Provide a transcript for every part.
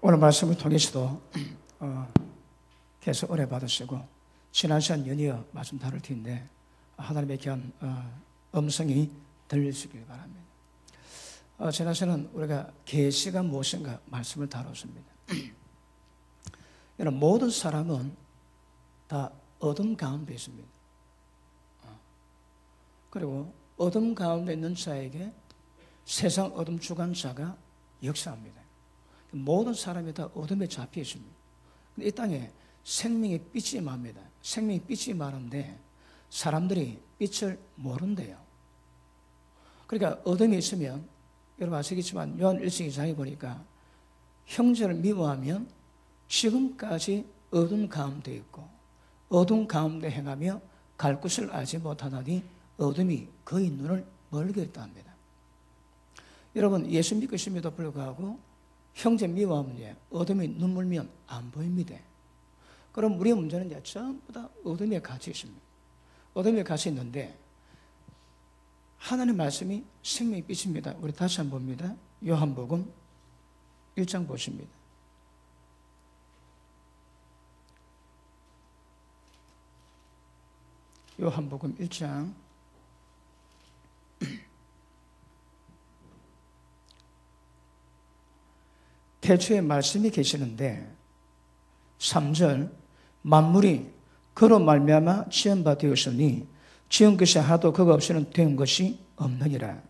오늘 말씀을 통해서도 계속 은혜 받으시고 지난 시간 연이어 말씀 다룰 텐데 하나님의 귀한 음성이 들리시길 바랍니다. 지난 시간은 우리가 계시가 무엇인가 말씀을 다뤘습니다. 이런 모든 사람은 다 어둠 가운데 있습니다. 그리고 어둠 가운데 있는 자에게 세상 어둠 주관자가 역사합니다. 모든 사람이 다 어둠에 잡혀 있습니다. 이 땅에 생명의 빛이 임합니다. 생명의 빛이 임하는데 사람들이 빛을 모른대요. 그러니까 어둠이 있으면 여러분 아시겠지만 요한 1장 2장에 보니까 형제를 미워하면 지금까지 어둠 가운데 있고 어둠 가운데 행하며 갈 곳을 알지 못하다니 어둠이 그의 눈을 멀게 했다 합니다. 여러분 예수 믿고 있음에도 불구하고 형제 미워하면 어둠이 눈 멀면 안 보입니다. 그럼 우리의 문제는 이제 전부 다 어둠에 갇혀 있습니다. 어둠에 갇혀 있는데 하나님의 말씀이 생명의 빛입니다. 우리 다시 한번 봅니다. 요한복음 1장 보십니다. 요한복음 1장 태초에 말씀이 계시는데 3절 만물이 그로 말미암아 지은 바 되었으니 지은 것이 하나도 그가 없이는 된 것이 없느니라.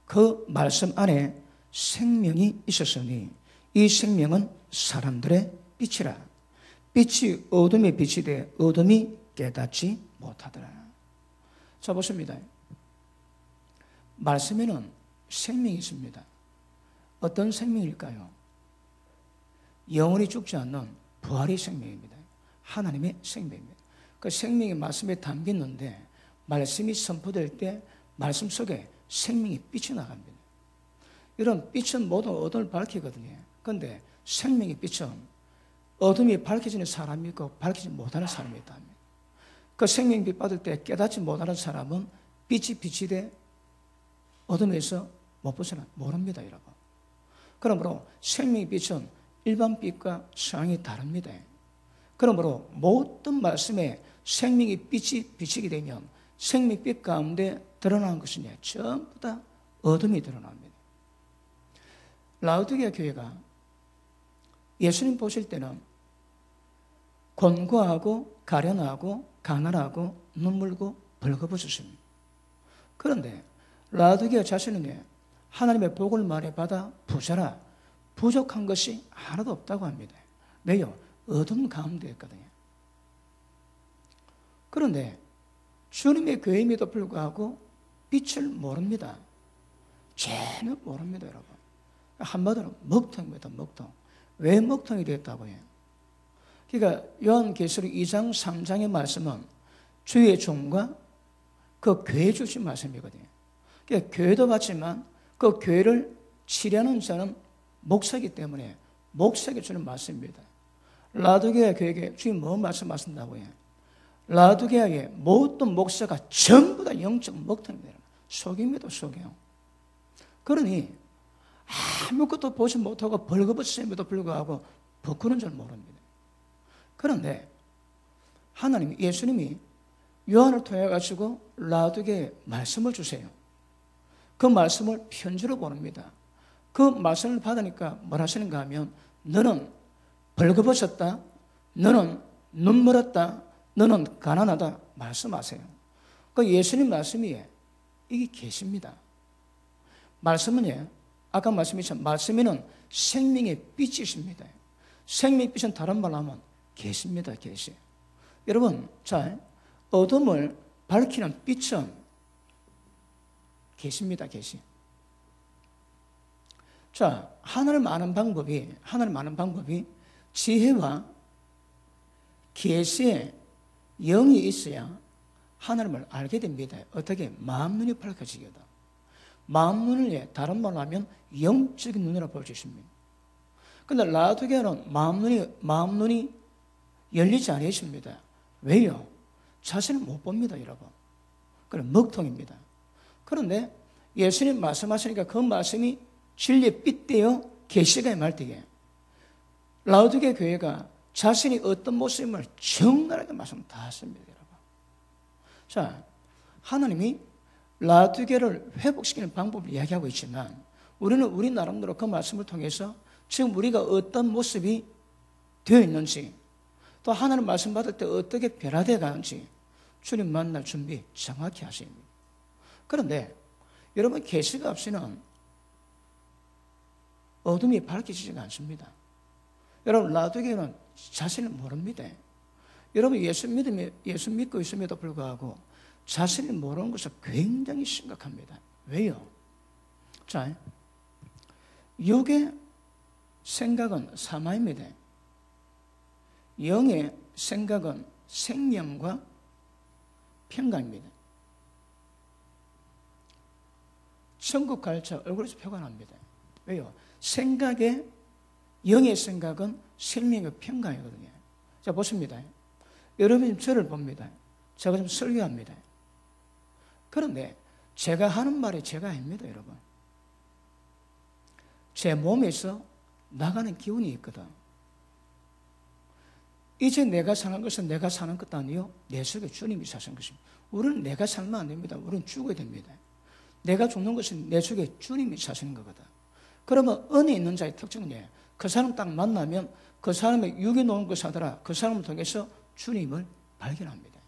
그 말씀 안에 생명이 있었으니 이 생명은 사람들의 빛이라. 빛이 어둠의 빛이 돼 어둠이 깨닫지 못하더라. 자 보십니다. 말씀에는 생명이 있습니다. 어떤 생명일까요? 영원히 죽지 않는 부활의 생명입니다. 하나님의 생명입니다. 그 생명이 말씀에 담겨 있는데 말씀이 선포될 때 말씀 속에 생명이 빛이 나갑니다. 이런 빛은 모든 어둠을 밝히거든요. 그런데 생명의 빛은 어둠이 밝혀지는 사람이 있고 밝히지 못하는 사람이 있답니다. 그 생명의 빛 받을 때 깨닫지 못하는 사람은 빛이 돼 어둠에서 못 벗어나 모릅니다, 여러분. 그러므로 생명의 빛은 일반 빛과 상황이 다릅니다. 그러므로 모든 말씀에 생명의 빛이 비치게 되면 생명의 빛 가운데 드러나는 것은 전부 다 어둠이 드러납니다. 라우디게아 교회가 예수님 보실 때는 곤고하고 가련하고 가난하고 눈물고 벌거벗으십니다. 그런데 라우디게아 자신은 하나님의 복을 많이 받아 부자라 부족한 것이 하나도 없다고 합니다. 왜요? 어둠 가운데 있거든요. 그런데 주님의 교회임에도 불구하고 빛을 모릅니다. 전혀 모릅니다, 여러분. 한마디로 먹통입니다, 먹통. 왜 먹통이 되었다고 해요? 그러니까 요한계시록 2장 3장의 말씀은 주의 종과 그 교회 주신 말씀이거든요. 그러니까 교회도 받지만 그 교회를 치려는 자는 목사이기 때문에 목사에게 주는 말씀입니다. 라우디게아 교회에게 주님 뭐 말씀하신다고 해요? 라우디게아의 모든 목사가 전부 다 영적 먹통입니다. 속입니다, 속이요. 그러니 아무것도 보지 못하고 벌거벗음에도 불구하고 부끄러운 줄 모릅니다. 그런데 하나님, 예수님이 요한을 통해 가지고 라우디게아에 말씀을 주세요. 그 말씀을 편지로 보냅니다. 그 말씀을 받으니까 뭘 하시는가 하면 너는 벌거벗었다, 너는 눈멀었다, 너는 가난하다 말씀하세요. 그 예수님 말씀이 이게 계십니다. 말씀은 아까 말씀했지만 말씀에는 생명의 빛이 있습니다. 생명의 빛은 다른 말로 하면 계십니다, 계시. 여러분, 자, 어둠을 밝히는 빛은 계십니다, 계시. 자, 하나님 아는 방법이 지혜와 계시에 영이 있어야 하나님을 알게 됩니다. 어떻게? 마음 눈이 밝혀지거든. 마음 눈을 다른 말로 하면 영적인 눈으로 볼 수 있습니다. 그런데 라우디게아는 마음 눈이 열리지 않으십니다. 왜요? 자신을 못 봅니다, 여러분. 그럼 먹통입니다. 그런데 예수님 말씀하시니까 그 말씀이 진리의 빛 되어 계시가 임할 때에 라우디게 교회가 자신이 어떤 모습임을 정갈하게 말씀 다 했습니다, 여러분. 자, 하나님이 라우디게를 회복시키는 방법을 이야기하고 있지만 우리는 우리 나름대로 그 말씀을 통해서 지금 우리가 어떤 모습이 되어 있는지 또 하나님 말씀 받을 때 어떻게 변화되어 가는지 주님 만날 준비 정확히 하셔야 합니다. 그런데 여러분 계시가 없이는 어둠이 밝혀지지가 않습니다. 여러분 라우디게는 자신을 모릅니다. 여러분 예수 믿고 있음에도 불구하고 자신을 모르는 것은 굉장히 심각합니다. 왜요? 자, 육의 생각은 사마입니다. 영의 생각은 생명과 평강입니다. 천국 갈자 얼굴에서 표가 납니다. 왜요? 영의 생각은 생명과 평강이거든요. 자, 보십니다. 여러분이 저를 봅니다. 제가 좀 설교합니다. 그런데 제가 하는 말이 제가 아닙니다, 여러분. 제 몸에서 나가는 기운이 있거든. 이제 내가 사는 것은 내가 사는 것도 아니요, 내 속에 주님이 사시는 것입니다. 우리는 내가 살면 안 됩니다. 우리는 죽어야 됩니다. 내가 죽는 것은 내 속에 주님이 사시는 거거든. 그러면 은혜 있는 자의 특징은 그 사람 딱 만나면 그 사람의 육이 놓은 것이 아니라 그 사람을 통해서 주님을 발견합니다.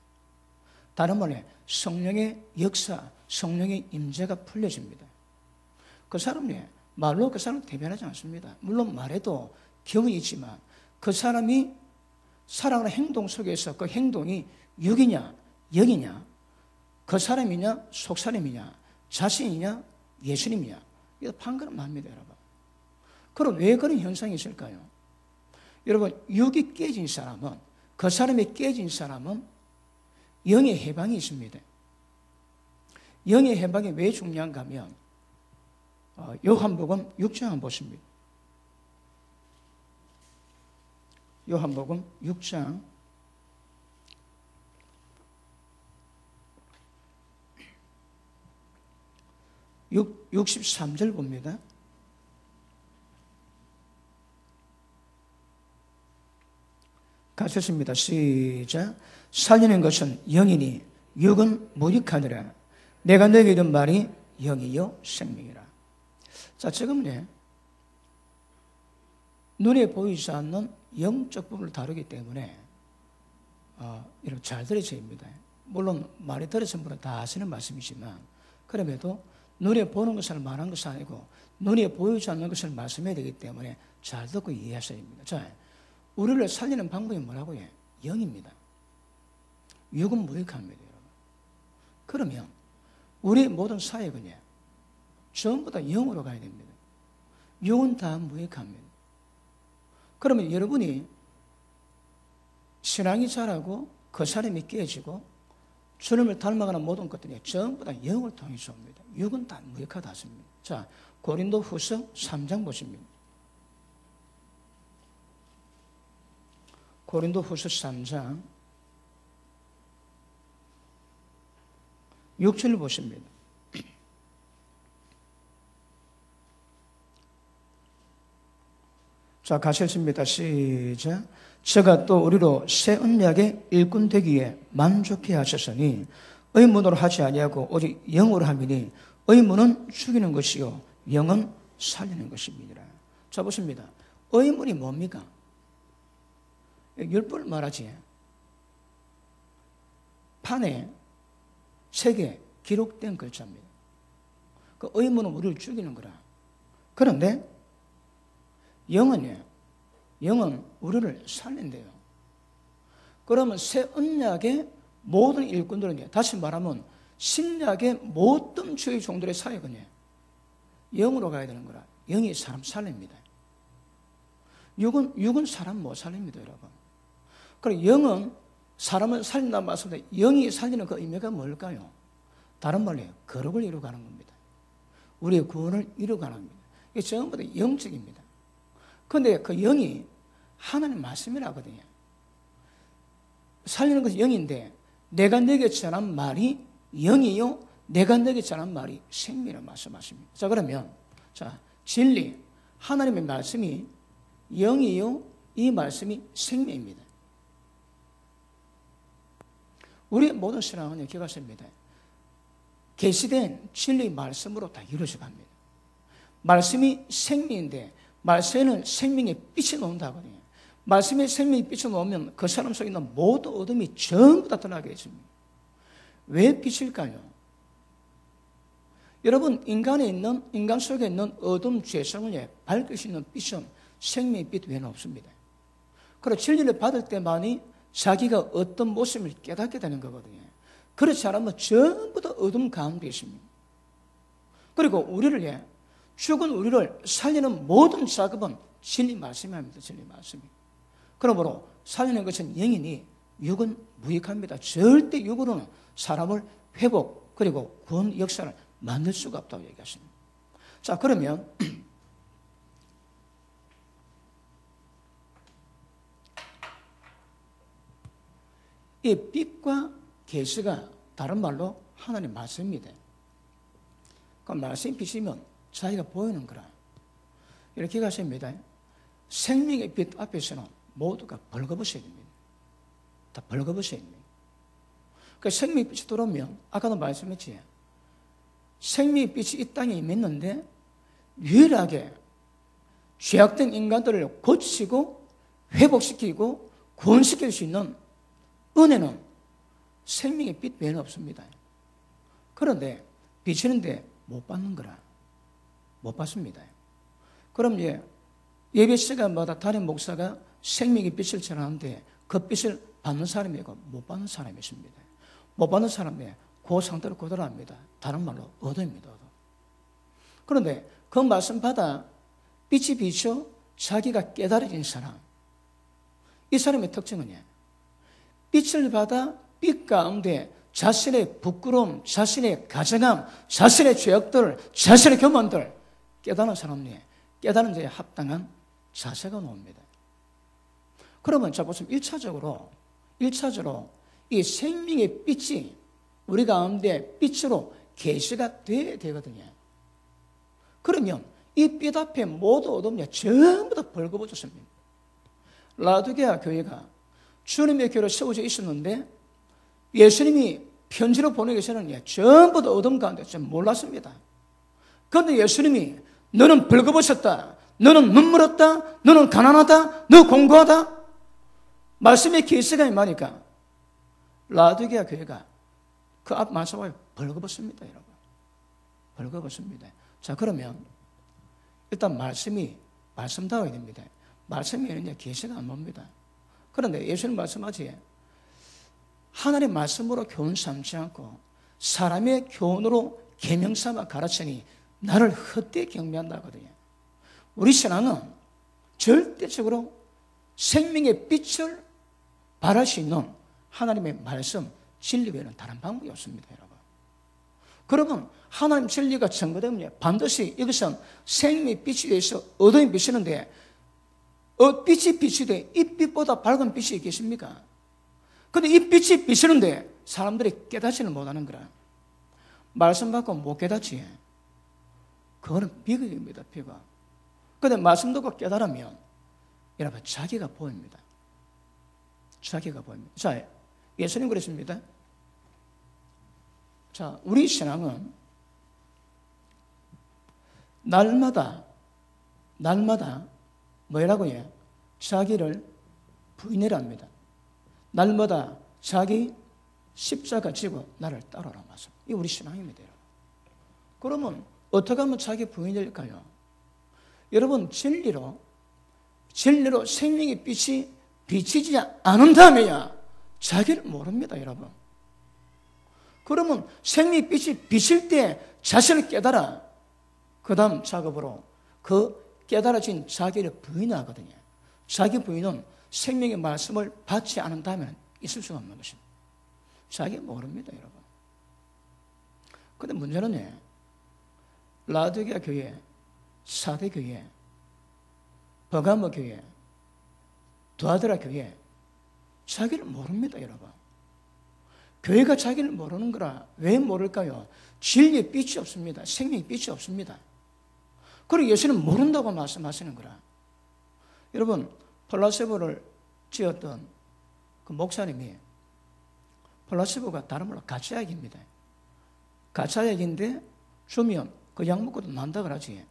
다른 말에 성령의 역사, 성령의 임재가 풀려집니다. 그 사람이 말로 그 사람을 대변하지 않습니다. 물론 말에도 기운이 있지만 그 사람이 살아가는 행동 속에서 그 행동이 육이냐 영이냐 그 사람이냐 속사람이냐 자신이냐 예수님이냐 이거 판가름 납니다, 여러분. 그럼 왜 그런 현상이 있을까요? 여러분 육이 깨진 사람은 그 사람이 깨진 사람은 영의 해방이 있습니다. 영의 해방이 왜 중요한가 하면 요한복음 6장 한번 보십니다. 요한복음 6장 63절 봅니다. 가셨습니다. 시작. 살리는 것은 영이니 육은 무익하니라. 내가 너에게 이른 말이 영이요 생명이라. 자, 지금 눈에 보이지 않는 영적 부분을 다루기 때문에 여러분 잘 들으셔야 합니다. 물론 말이 들으신 분은 다 아시는 말씀이지만 그럼에도 눈에 보는 것을 말한 것이 아니고 눈에 보이지 않는 것을 말씀해야 되기 때문에 잘 듣고 이해하셔야 합니다. 자, 우리를 살리는 방법이 뭐라고요? 영입니다. 육은 무익합니다, 여러분. 그러면 우리 모든 사역은 전부 다 영으로 가야 됩니다. 육은 다 무익합니다. 그러면 여러분이 신앙이 자라고 그 사람이 깨지고 주님을 닮아가는 모든 것들이 전부 다 영을 통해서 옵니다. 육은 다 무익하다 하십니다. 자, 고린도 후서 3장 보십니다. 고린도 후서 3장 6절 보십니다. 자, 가셨습니다. 시작. 저가 또 우리로 새 언약의 일꾼 되기에 만족해 하셨으니 의문으로 하지 아니하고 오직 영으로 함이니 의문은 죽이는 것이요 영은 살리는 것입니다. 자, 보십니다. 의문이 뭡니까? 율법을 말하지. 판에 책에 기록된 글자입니다. 그 의문은 우리를 죽이는 거라. 그런데 영은 우리를 살린대요. 그러면 새 언약의 모든 일꾼들은 다시 말하면 신약의 모든 주의 종들의 사역은 영으로 가야 되는 거라. 영이 사람 살립니다. 육은 사람 못 살립니다, 여러분. 그리고 영은 사람을 살린다는 말씀인데 영이 살리는 그 의미가 뭘까요? 다른 말로 거룩을 이루어가는 겁니다. 우리의 구원을 이루어가는 겁니다. 이게 전부 다 영적입니다. 그런데 그 영이 하나님 말씀이라거든요. 살리는 것은 영인데 내가 내게 전한 말이 영이요 내가 내게 전한 말이 생명이라는 말씀하십니다. 자, 그러면 진리 하나님의 말씀이 영이요 이 말씀이 생명입니다. 우리의 모든 신앙은 기억하십니다. 계시된 진리 말씀으로 다 이루어져 갑니다. 말씀이 생명인데 말씀에는 생명의 빛이 나온다거든요. 말씀에 생명의 빛이 나오면 그 사람 속에 있는 모든 어둠이 전부 다 드러나게 됩니다. 왜 빛일까요? 여러분, 인간 속에 있는 어둠 죄성을 밝힐 수 있는 빛은 생명의 빛 외에는 없습니다. 그리고 진리를 받을 때만이 자기가 어떤 모습을 깨닫게 되는 거거든요. 그렇지 않으면 전부 다 어둠 가운데 있습니다. 그리고 죽은 우리를 살리는 모든 작업은 진리 말씀이 합니다. 진리 말씀이. 그러므로 살리는 것은 영이니 육은 무익합니다. 절대 육으로는 사람을 회복 그리고 구원 역사를 만들 수가 없다고 얘기하십니다. 자, 그러면 이 빛과 계시가 다른 말로 하나님 말씀입니다. 그 말씀이 빛이면 자기가 보이는 거라. 이렇게 가십니다. 생명의 빛 앞에서는 모두가 벌거벗어야 됩니다. 다 벌거벗어야 됩니다. 그 생명의 빛이 들어오면 아까도 말씀했지. 생명의 빛이 이 땅에 임했는데 유일하게 죄악된 인간들을 고치고 회복시키고 구원시킬 수 있는 은혜는 생명의 빛 외에는 없습니다. 그런데 비치는데 못 받는 거라. 못 받습니다. 그럼 예배 시간마다 담임 목사가 생명의 빛을 전하는데 그 빛을 받는 사람이 있고 못 받는 사람이 있습니다. 못 받는 사람이 그 상태로 그대로 합니다. 다른 말로 어둠입니다. 어둠. 그런데 그 말씀 받아 빛이 비쳐 자기가 깨달아진 사람, 이 사람의 특징은 빛을 받아 빛 가운데 자신의 부끄러움, 자신의 가정함, 자신의 죄악들, 자신의 교만들 깨닫는 사람이 깨닫는 데에 합당한 자세가 나옵니다. 그러면 자 보시면 1차적으로 이 생명의 빛이 우리 가운데 빛으로 계시가 돼야 되거든요. 그러면 이 빛 앞에 모두 어둠이 전부 다 벌거벗었습니다. 라두게아 교회가 주님의 교회로 세워져 있었는데 예수님이 편지로 보내기 전에는 전부 다 어둠 가운데 좀 몰랐습니다. 그런데 예수님이 너는 벌거벗었다, 너는 눈물었다, 너는 가난하다, 너 공고하다 말씀의 계시가 임하니까 라두게아 교회가 그 앞 말씀을 벌거벗습니다. 여러분, 벌거벗습니다. 자, 그러면 일단 말씀다워야 됩니다. 말씀이 계시가 안 옵니다. 그런데 예수님 말씀하지 하나님의 말씀으로 교훈 삼지 않고 사람의 교훈으로 계명 삼아 가르치니 나를 헛되이 경배한다거든요. 우리 신앙은 절대적으로 생명의 빛을 발할 수 있는 하나님의 말씀, 진리 외에는 다른 방법이 없습니다. 여러분. 그러면 하나님 진리가 증거되면 반드시 여기서 생명의 빛이 되어서 어둠이 비치는데 빛이 비치되 이 빛보다 밝은 빛이 계십니까? 근데 이 빛이 비치는데 사람들이 깨닫지는 못하는 거라. 말씀 받고 못 깨닫지. 그거는 비극입니다. 비극. 근데 말씀 듣고 깨달으면 여러분 자기가 보입니다. 자기가 보입니다. 자, 예수님 그랬습니다. 자, 우리 신앙은 날마다 뭐라고요? 자기를 부인해라 합니다. 날마다 자기 십자가 지고 나를 따르라 말씀. 이 우리 신앙입니다. 여러분. 그러면 어떻게 하면 자기 부인일까요? 여러분 진리로 생명의 빛이 비치지 않는다면야 자기를 모릅니다. 여러분. 그러면 생명의 빛이 비칠 때 자신을 깨달아 그 다음 작업으로 그 깨달아진 자기를 부인하거든요. 자기 부인은 생명의 말씀을 받지 않는다면 있을 수가 없는 것입니다. 자기 모릅니다. 여러분. 그런데 문제는 라두게아 교회, 사대 교회, 버가모 교회, 두아드라 교회 자기를 모릅니다. 여러분. 교회가 자기를 모르는 거라. 왜 모를까요? 진리의 빛이 없습니다. 생명의 빛이 없습니다. 그리고 예수는 모른다고 말씀하시는 거라. 여러분, 플라세보를 지었던 그 목사님이, 플라세보가 다른 말로 가짜약입니다. 가짜약인데 주면 그 약 먹고도 난다 그러지.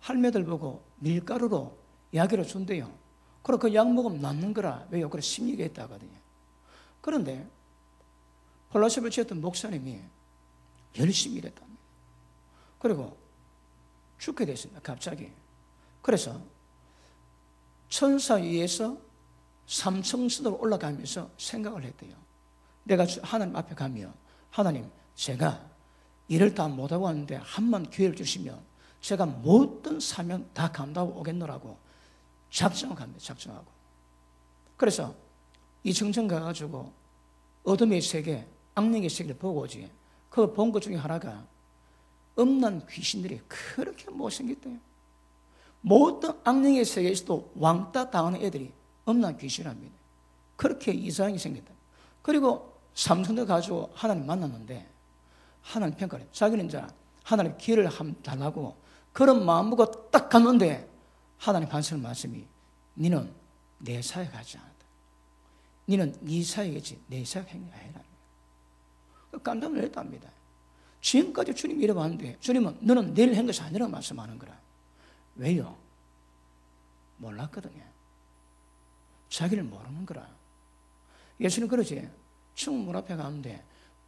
할매들 보고 밀가루로 약으로 준대요. 그럼 그 약 먹으면 낫는 거라. 왜요? 그래 심리가 있다 하거든요. 그런데 플라세보를 지었던 목사님이 열심히 일했답니다. 그리고 죽게 됐습니다. 갑자기. 그래서 천사 위에서 삼층수도로 올라가면서 생각을 했대요. 내가 하나님 앞에 가면, 하나님, 제가 일을 다 못하고 왔는데 한번 기회를 주시면 제가 모든 사명 다 감당하고 오겠노라고 작정을 합니다. 작정하고. 그래서 이층층 가가지고 어둠의 세계, 악령의 세계를 보고 오지. 그 본 것 중에 하나가 음란 귀신들이 그렇게 못생겼대요. 모든 악령의 세계에서도 왕따 당하는 애들이 음란 귀신이랍니다. 그렇게 이상하게 생겼다. 그리고 삼성도 가지고 하나님 만났는데 하나님 평가를 해요. 자기는 이제 하나님 기회를 달라고 그런 마음 먹고 딱 갔는데 하나님 하시는 말씀이 너는 내 사역을 하지 않았다. 너는 네 사역이지 내 사역 행위 아니라. 깜짝 놀랐답니다. 지금까지 주님 이래봤는데 주님은 너는 내일 한 것이 아니라고 말씀하는 거라. 왜요? 몰랐거든요. 자기를 모르는 거라. 예수님 그러지. 충문 앞에 가는데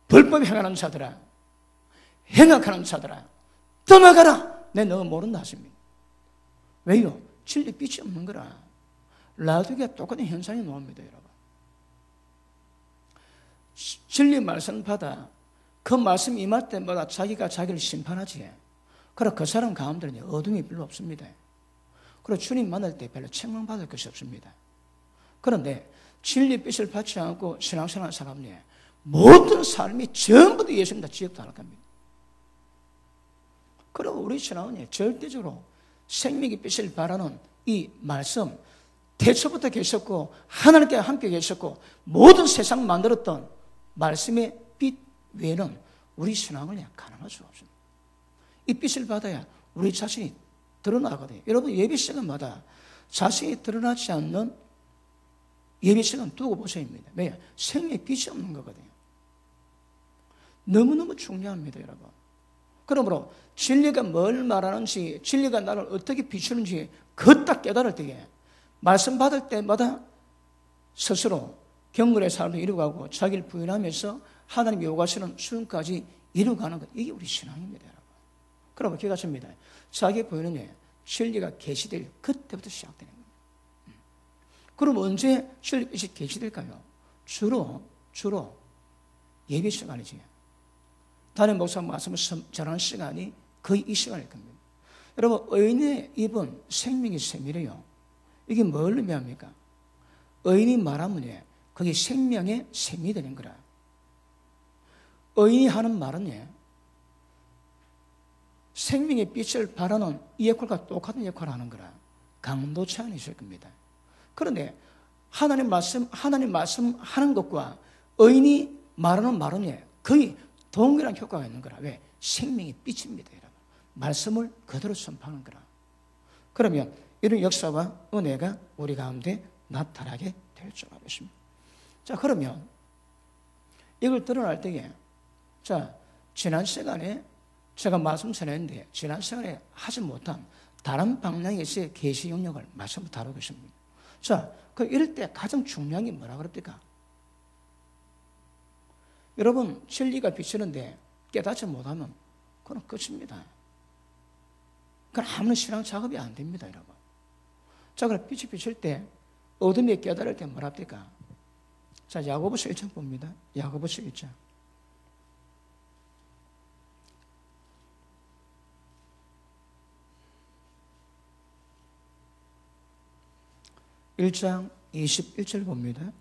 불법 행하는 자들아, 행악하는 자들아, 떠나가라. 내 너 모른다 하십니다. 왜요? 진리 빛이 없는 거라. 라디오가 똑같은 현상이 나옵니다, 여러분. 진리 말씀 받아 그 말씀 임할 때마다 자기가 자기를 심판하지. 그리고 그 사람 가운데는 어둠이 별로 없습니다. 그리고 주님 만날 때 별로 책망받을 것이 없습니다. 그런데 진리 빛을 받지 않고 신앙생활하는 사람이 모든 삶이 전부 다 예수님 다 지역당할 겁니다. 그리고 우리 신앙은 절대적으로 생명의 빛을 바라는 이 말씀, 태초부터 계셨고 하나님께 함께 계셨고 모든 세상 만들었던 말씀의 빛 외에는 우리 신앙을 가능할 수가 없습니다. 이 빛을 받아야 우리 자신이 드러나거든요. 여러분 예배 시간마다 자신이 드러나지 않는 예배 시간 두고 보셔야 합니다. 왜요? 생명의 빛이 없는 거거든요. 너무너무 중요합니다, 여러분. 그러므로 진리가 뭘 말하는지, 진리가 나를 어떻게 비추는지 그 딱 깨달을 때에 말씀 받을 때마다 스스로 경건의 삶을 이루어가고 자기를 부인하면서 하나님이 요구하시는 수준까지 이루어가는 것, 이게 우리 신앙입니다, 여러분. 그러면 기억하십니다. 자기 부인은 진리가 계시될 그때부터 시작되는 겁니다. 그럼 언제 진리빛이 계시될까요? 주로 예배 시간이지. 담임 목사 말씀을 전하는 시간이 거의 이 시간일 겁니다. 여러분, 의인의 입은 생명의 샘이래요. 이게 뭘 의미합니까? 의인이 말하면 그게 생명의 샘이 되는 거라. 의인이 하는 말은 생명의 빛을 바라는 이 역할과 똑같은 역할을 하는 거라. 강도 차이는 있을 겁니다. 그런데 하나님 말씀 하는 것과 의인이 말하는 말은 거의 동일한 효과가 있는 거라. 왜? 생명의 빛입니다, 여러분. 말씀을 그대로 선포하는 거라. 그러면 이런 역사와 은혜가 우리 가운데 나타나게 될 줄 알겠습니다. 자, 그러면 이걸 드러날 때에, 자, 지난 시간에 제가 말씀 전했는데 지난 시간에 하지 못한 다른 방향에서의 계시 영역을 말씀을 다루겠습니다. 자, 그 이럴 때 가장 중요한 게 뭐라 그럽니까? 여러분, 진리가 비치는데 깨닫지 못하면 그건 끝입니다. 그건 아무런 신앙 작업이 안 됩니다, 여러분. 자, 그럼 빛이 비칠 때, 어둠이 깨달을 때 뭐라 합니까? 자, 야고보서 1장 봅니다. 야고보서 1장. 1장 21절 봅니다.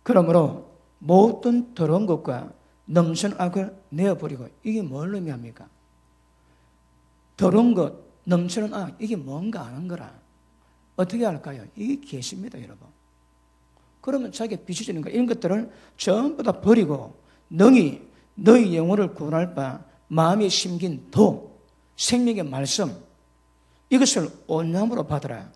그러므로 모든 더러운 것과 넘치는 악을 내어버리고, 이게 뭘 의미합니까? 더러운 것, 넘치는 악, 이게 뭔가 아는 거라. 어떻게 할까요? 이게 계십니다, 여러분. 그러면 자기가 비춰지는 거, 이런 것들을 전부 다 버리고 능히 너희 영혼을 구원할 바 마음에 심긴 도, 생명의 말씀, 이것을 온유함으로 받으라.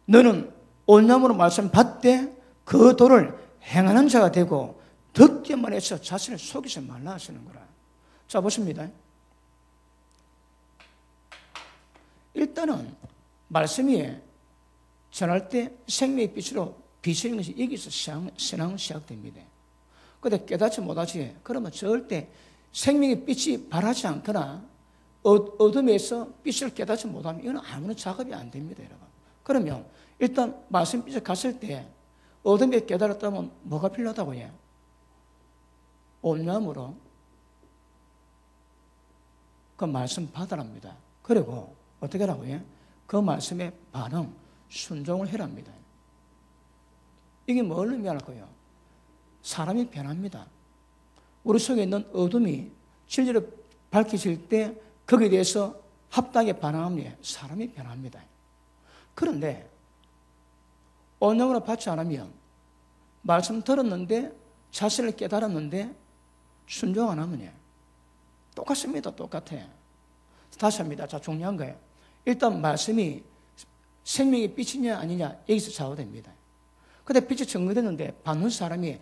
너는 온유함으로 말씀 받되 그 도를 행하는 자가 되고 듣기만 해서 자신을 속이지 말라 하시는 거라. 자, 보십니다. 일단은 말씀이 전할 때 생명의 빛으로 비추는 것이 여기서 신앙은 시작됩니다. 그런데 깨닫지 못하지, 그러면 절대 생명의 빛이 바라지 않거나 어둠에서 빛을 깨닫지 못하면 이건 아무런 작업이 안 됩니다, 여러분. 그러면 일단 말씀 빛에 갔을 때 어둠에 깨달았다면 뭐가 필요하다고 해요? 온유함으로 그 말씀 받아랍니다. 그리고 어떻게 하라고 해요? 그 말씀에 반응, 순종을 해랍니다. 이게 뭘 의미할까요? 사람이 변합니다. 우리 속에 있는 어둠이 진리로 밝혀질 때 거기에 대해서 합당하게 반응하면 사람이 변합니다. 그런데 온유함으로 받지 않으면 말씀 들었는데 자신을 깨달았는데 순종 안 하면 똑같습니다. 똑같아. 다시 합니다. 자, 중요한 거예요. 일단 말씀이 생명의 빛이냐 아니냐 여기서 좌우됩니다. 근데 빛이 증거됐는데 받는 사람이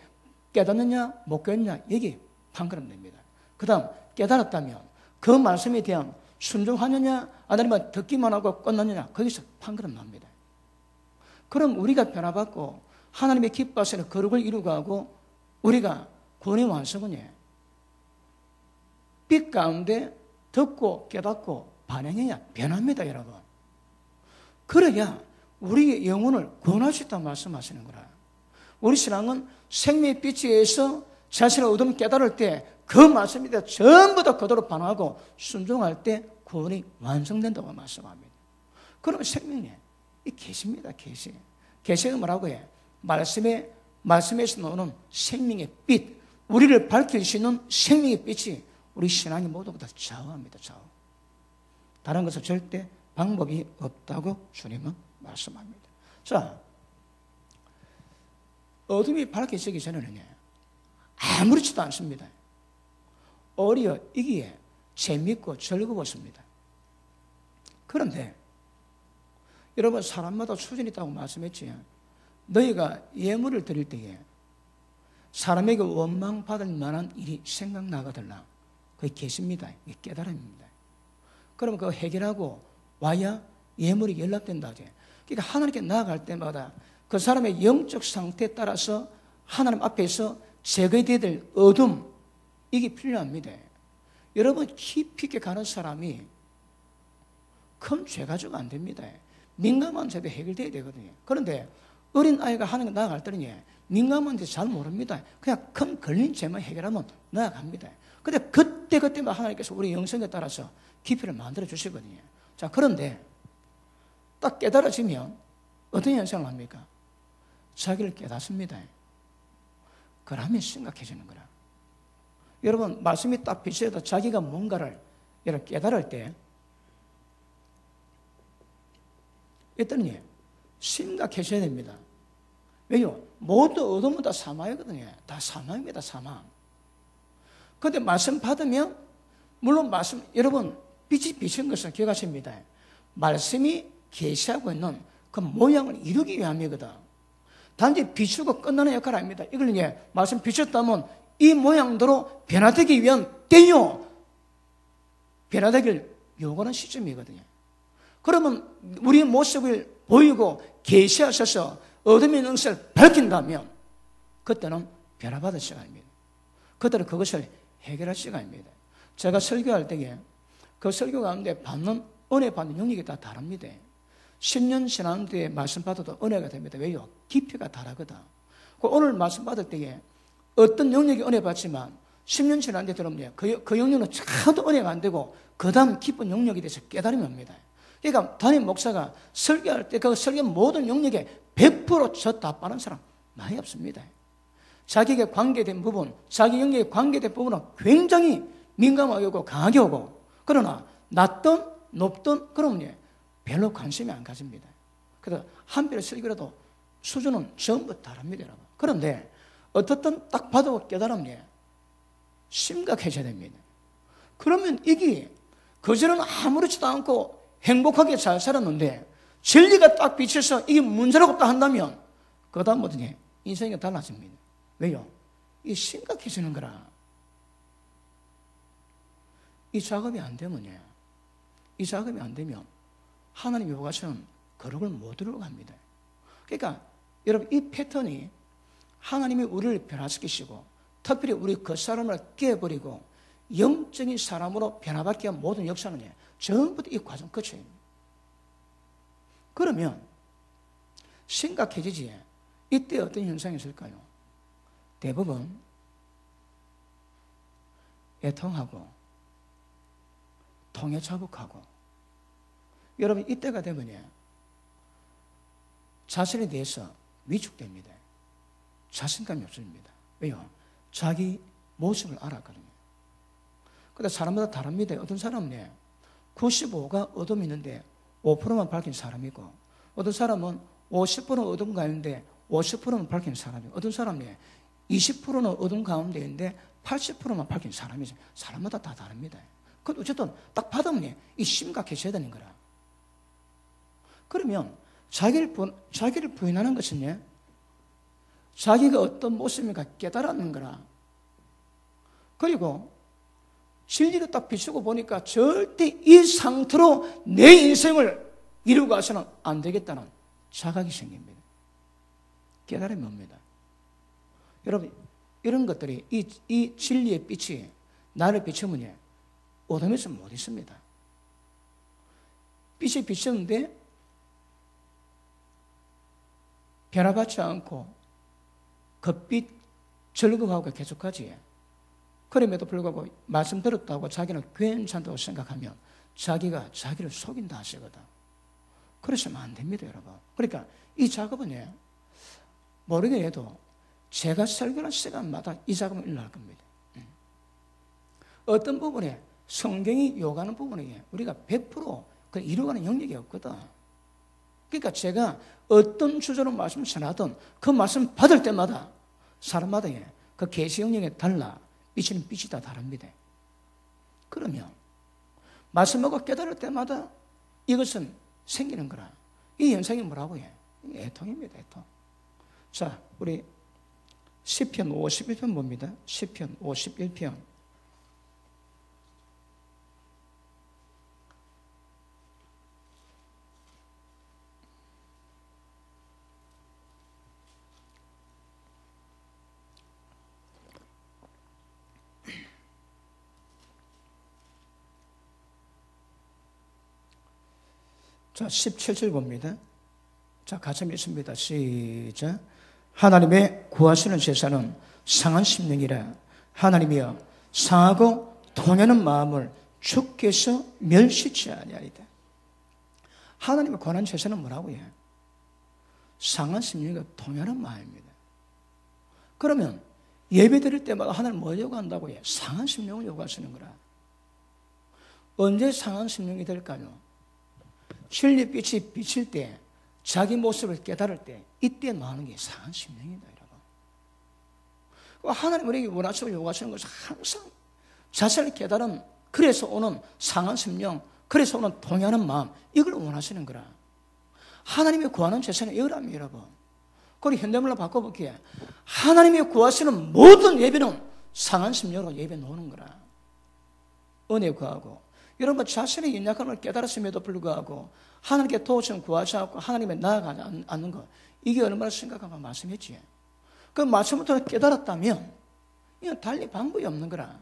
깨닫느냐 못 깨닫느냐 여기 판가름됩니다. 그 다음 깨달았다면 그 말씀에 대한 순종하느냐 아니면 듣기만 하고 끝났느냐 거기서 판가름 납니다. 그럼 우리가 변화받고 하나님의 기뻐하시는 거룩을 이루고 하고 우리가 구원의 완성은 빛 가운데 듣고 깨닫고 반응해야 변합니다, 여러분. 그래야 우리의 영혼을 구원할 수 있다고 말씀하시는 거라. 우리 신앙은 생명의 빛에 의해서 자신의 어둠을 깨달을 때 그 말씀에 대해 전부 다 그대로 반응하고 순종할 때 구원이 완성된다고 말씀합니다. 그러면 생명에 이 계시입니다, 계시. 계시는 뭐라고 해? 말씀에서 나오는 생명의 빛, 우리를 밝혀주시는 생명의 빛이 우리 신앙이 모두 다 좌우합니다, 좌우. 다른 것은 절대 방법이 없다고 주님은 말씀합니다. 자, 어둠이 밝혀지기 전에는 아무렇지도 않습니다. 오히려 이기에 재밌고 즐거웠습니다. 그런데 여러분 사람마다 수준이 있다고 말씀했지. 너희가 예물을 드릴 때에 사람에게 원망받을 만한 일이 생각나거들라. 그게 계십니다. 그게 깨달음입니다. 그럼 그거 해결하고 와야 예물이 연락된다 하지. 그러니까 하나님께 나아갈 때마다 그 사람의 영적 상태에 따라서 하나님 앞에서 제거해야 될 어둠, 이게 필요합니다. 여러분 깊이 있게 가는 사람이 큰 죄 가지고 안 됩니다. 민감한 죄도 해결돼야 되거든요. 그런데 어린아이가 하나님께 나아갈 때는 민감한 죄 잘 모릅니다. 그냥 큰 걸린 죄만 해결하면 나아갑니다. 근데 그때마다 하나님께서 우리 영성에 따라서 깊이를 만들어 주시거든요. 자, 그런데 딱 깨달아지면 어떤 현상을 합니까? 자기를 깨닫습니다. 그러면 심각해지는 거라. 여러분, 말씀이 딱 비춰도 자기가 뭔가를 여러분 깨달을 때 일단은 심각해져야 됩니다. 왜요? 모두 어둠은 다 사망이거든요. 다 사망입니다, 사망. 그런데 말씀 받으면 물론 말씀, 여러분 빛이 비친 것을 기억하십니다. 말씀이 계시하고 있는 그 모양을 이루기 위함이거든. 단지 비추고 끝나는 역할은 아닙니다. 이걸 말씀 비췄다면 이 모양대로 변화되기 위한 때요. 변화되길 요구하는 시점이거든요. 그러면 우리의 모습을 보이고 계시하셔서 어둠의 있는 것을 밝힌다면 그때는 변화받을 시간입니다. 그때는 그것을 해결할 시간입니다. 제가 설교할 때에 그 설교 가운데 받는 은혜 받는 영역이 다 다릅니다. 10년 지난 뒤에 말씀 받아도 은혜가 됩니다. 왜요? 깊이가 다르거든. 오늘 말씀 받을 때에 어떤 영역이 은혜 받지만 10년 지난 뒤에 들으면 그 영역은 차도 은혜가 안 되고 그 다음 깊은 영역에 대해서 깨달음이 옵니다. 그러니까 담임 목사가 설교할 때 그 설교 모든 영역에 100% 저 답하는 사람 많이 없습니다. 자기에게 관계된 부분, 자기 영역에 관계된 부분은 굉장히 민감하게 오고 강하게 오고, 그러나 낮든 높든 그러면 별로 관심이 안 가집니다. 그래서 한편의 설교라도 수준은 전부 다릅니다, 여러분. 그런데 어떻든 딱 봐도 깨달으면 심각해져야 됩니다. 그러면 이게 그전에는 아무렇지도 않고 행복하게 잘 살았는데 진리가 딱 비쳐서 이게 문제라고 딱 한다면 그 다음부터는 인생이 달라집니다. 왜요? 이 심각해지는 거라. 이 작업이 안 되면 하나님 요구하시는 거룩을 못 이루어갑니다. 그러니까 여러분 이 패턴이 하나님이 우리를 변화시키시고 특별히 우리 겉사람을 깨버리고 영적인 사람으로 변화받기 위한 모든 역사는 전부 이 과정 끝이에요. 그러면 심각해지지. 이때 어떤 현상이 있을까요? 대부분 애통하고 통해 자복하고 여러분 이때가 되면 자신에 대해서 위축됩니다. 자신감이 없습니다. 왜요? 자기 모습을 알았거든요. 근데 사람마다 다릅니다. 어떤 사람은 95가 어둠이 있는데 5%만 밝힌 사람이고 어떤 사람은 50% 어둠 가운데 50%만 밝힌 사람이고 어떤 사람은 20%는 어둠 가운데 있는데 80%만 밝힌 사람이죠. 사람마다 다 다릅니다. 그 어쨌든 딱 받으면 이 심각해져야 되는 거라. 그러면 자기를 부인하는 것은 자기가 어떤 모습인가 깨달았는 거라. 그리고 진리를 딱 비추고 보니까 절대 이 상태로 내 인생을 이루고 가서는 안 되겠다는 자각이 생깁니다. 깨달음이 옵니다. 여러분 이런 것들이 이 진리의 빛이 나를 비추면 어둠에서 못 있습니다. 빛이 비쳤는데 변화받지 않고 그 빛 즐거워하고 계속하지. 그럼에도 불구하고 말씀 들었다고 자기는 괜찮다고 생각하면 자기가 자기를 속인다 하시거든. 그러시면 안 됩니다, 여러분. 그러니까 이 작업은 모르게 해도 제가 설교하는 시간마다 이 작업은 일어날 겁니다. 어떤 부분에 성경이 요구하는 부분에 우리가 100% 이루어가는 영역이 없거든. 그러니까 제가 어떤 주제로 말씀을 전하든 그 말씀 받을 때마다 사람마다 그 계시 영역에 달라 비치는 빛이 다 다릅니다. 그러면 말씀하고 깨달을 때마다 이것은 생기는 거라. 이 현상이 뭐라고 해? 애통입니다, 애통. 자, 우리 시편 51편 봅니다. 시편 51편. 자, 17절 봅니다. 자, 같이 읽습니다. 시작. 하나님의 구하시는 제사는 상한 심령이라. 하나님이여 상하고 통하는 마음을 주께서 멸시치 아니하리다. 하나님의 권한 제사는 뭐라고 해요? 상한 심령과 통하는 마음입니다. 그러면 예배 드릴 때마다 하나님 뭘 요구한다고 해요? 상한 심령을 요구하시는 거라. 언제 상한 심령이 될까요? 진리빛이 비칠 때 자기 모습을 깨달을 때 이때 나오는 게 상한 심령이다, 여러분. 하나님 우리에게 원하시고 요구하시는 것은 항상 자신을 깨달은 그래서 오는 상한 심령, 그래서 오는 동의하는 마음, 이걸 원하시는 거라. 하나님이 구하는 제사는 이거랍니다, 여러분. 그리고 현대말로 바꿔볼게요. 하나님이 구하시는 모든 예배는 상한 심령으로 예배 놓는 거라. 은혜 구하고 여러분 자신의 연약함을 깨달았음에도 불구하고 하나님께 도우심 구하지 않고 하나님에 나아가지 않는 것, 이게 얼마나 심각한가 말씀했지. 그 말씀부터 깨달았다면 이건 달리 방법이 없는 거라.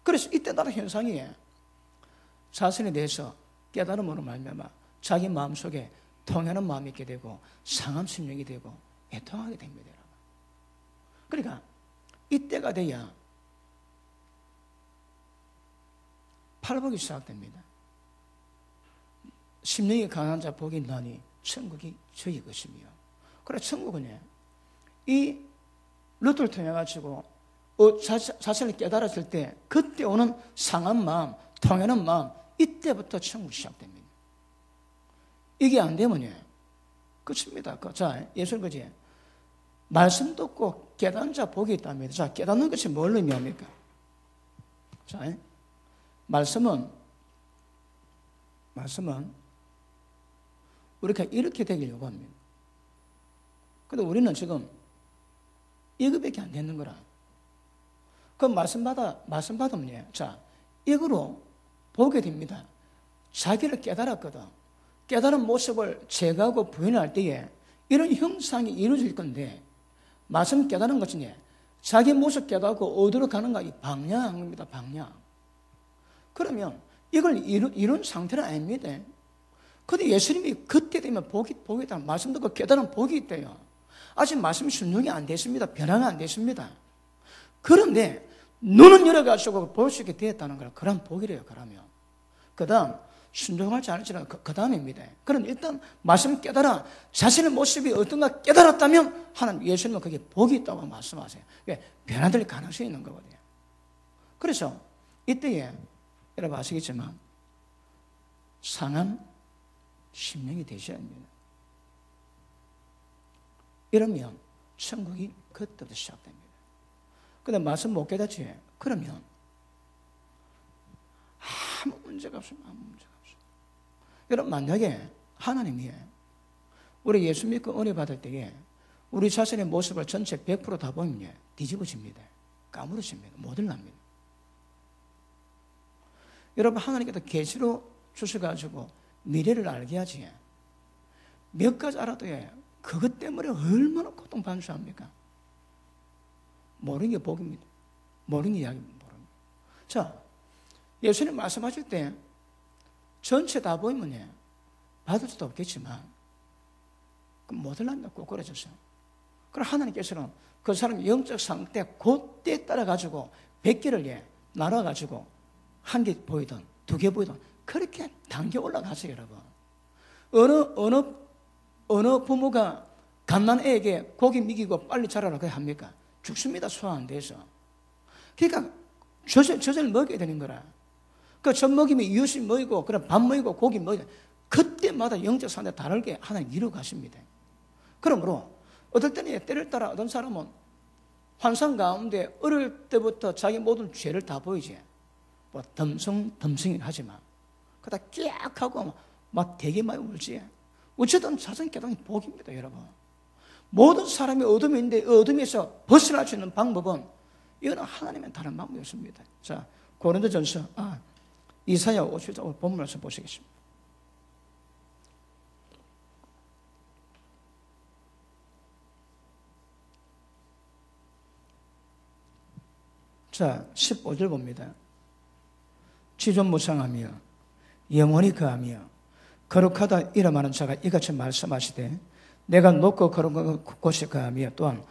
그래서 이때 나는 현상이 자신에 대해서 깨달음으로 말미암아 자기 마음속에 통하는 마음이 있게 되고 상한 심령이 되고 애통하게 됩니다, 여러분. 그러니까 이때가 돼야 팔복이 시작됩니다. 심령이 강한 자 복이 있나니 천국이 저희 것이며. 그래 천국은 이 루트를 통해 가지고 자신을 깨달았을 때 그때 오는 상한 마음, 통하는 마음, 이때부터 천국이 시작됩니다. 이게 안 되면 끝입니다. 자, 예수님 그지? 말씀 듣고 깨닫는 자 복이 있답니다. 자, 깨닫는 것이 뭘 의미합니까? 자, 말씀은 우리가 이렇게 되길 요구합니다. 근데 우리는 지금 이거밖에 안 되는 거라. 그 말씀 받으면, 자, 이거로 보게 됩니다. 자기를 깨달았거든. 깨달은 모습을 제거하고 부인할 때에 이런 형상이 이루어질 건데, 말씀 깨달은 것이 자기 모습 깨닫고 어디로 가는가, 이 방향한 겁니다, 방향. 그러면 이걸 이룬 상태는 아닙니다. 근데 예수님이 그때 되면 복이 있다. 말씀 듣고 깨달은 복이 있대요. 아직 말씀 순종이 안 됐습니다. 변화가 안 됐습니다. 그런데 눈은 열어가지고 볼 수 있게 되었다는 걸 그런 복이래요. 그러면 그 다음 순종할지 안 할지는 그 다음입니다. 그럼 일단 말씀 깨달아 자신의 모습이 어떤가 깨달았다면 하나님 예수님은 그게 복이 있다고 말씀하세요. 변화될 가능성이 있는 거거든요. 그래서 이때에 여러분 아시겠지만 상한 심령이 되셔야 합니다. 이러면 천국이 그때부터 시작됩니다. 근데 말씀 못 깨닫지? 그러면 아무 문제가 없습니다. 아무 문제가 없어요. 여러분 만약에 하나님이 우리 예수 믿고 은혜 받을 때에 우리 자신의 모습을 전체 100% 다 보면 뒤집어집니다. 까무러집니다. 못 일납니다. 여러분 하나님께서 계시로 주셔가지고 미래를 알게 하지. 몇 가지 알아도 그것 때문에 얼마나 고통받는 줄 압니까? 모르는 게 복입니다. 모르는 게 이야기입니다. 자, 예수님 말씀하실 때 전체 다 보이면 받을 수도 없겠지만 못 일납니다. 꼬꾸라졌어요. 그럼 하나님께서는 그 사람의 영적 상태 그때 따라가지고 100개를 나눠가지고 한 개 보이든 두 개 보이든 그렇게 당겨 올라가세요, 여러분. 어느 부모가 갓난 애에게 고기 먹이고 빨리 자라라고 합니까? 죽습니다. 소화 안 돼서. 그러니까 저절 먹여야 되는 거라. 그 젖 먹이면 이웃이 먹이고, 그럼 밥 먹이고, 고기 먹이고, 그때마다 영적 상태 다르게 하나님 이루어 가십니다. 그러므로 어떨 때는 때를 따라 어떤 사람은 환상 가운데 어릴 때부터 자기 모든 죄를 다 보이지. 뭐 덤성이 하지만 그러다 끼악 하고 막 되게 많이 울지. 어쨌든 자선 깨달은 복입니다, 여러분. 모든 사람이 어둠이 있는데 어둠에서 벗어날 수 있는 방법은 이거는 하나님의 다른 방법이 없습니다. 자, 고린도전서 이사야 57장 본문 말씀 보시겠습니다. 자, 15절 봅니다. 지존무상하며 영원히 거하며 거룩하다 이름하는 자가 이같이 말씀하시되 내가 높고 거룩한 곳에 거하며 또한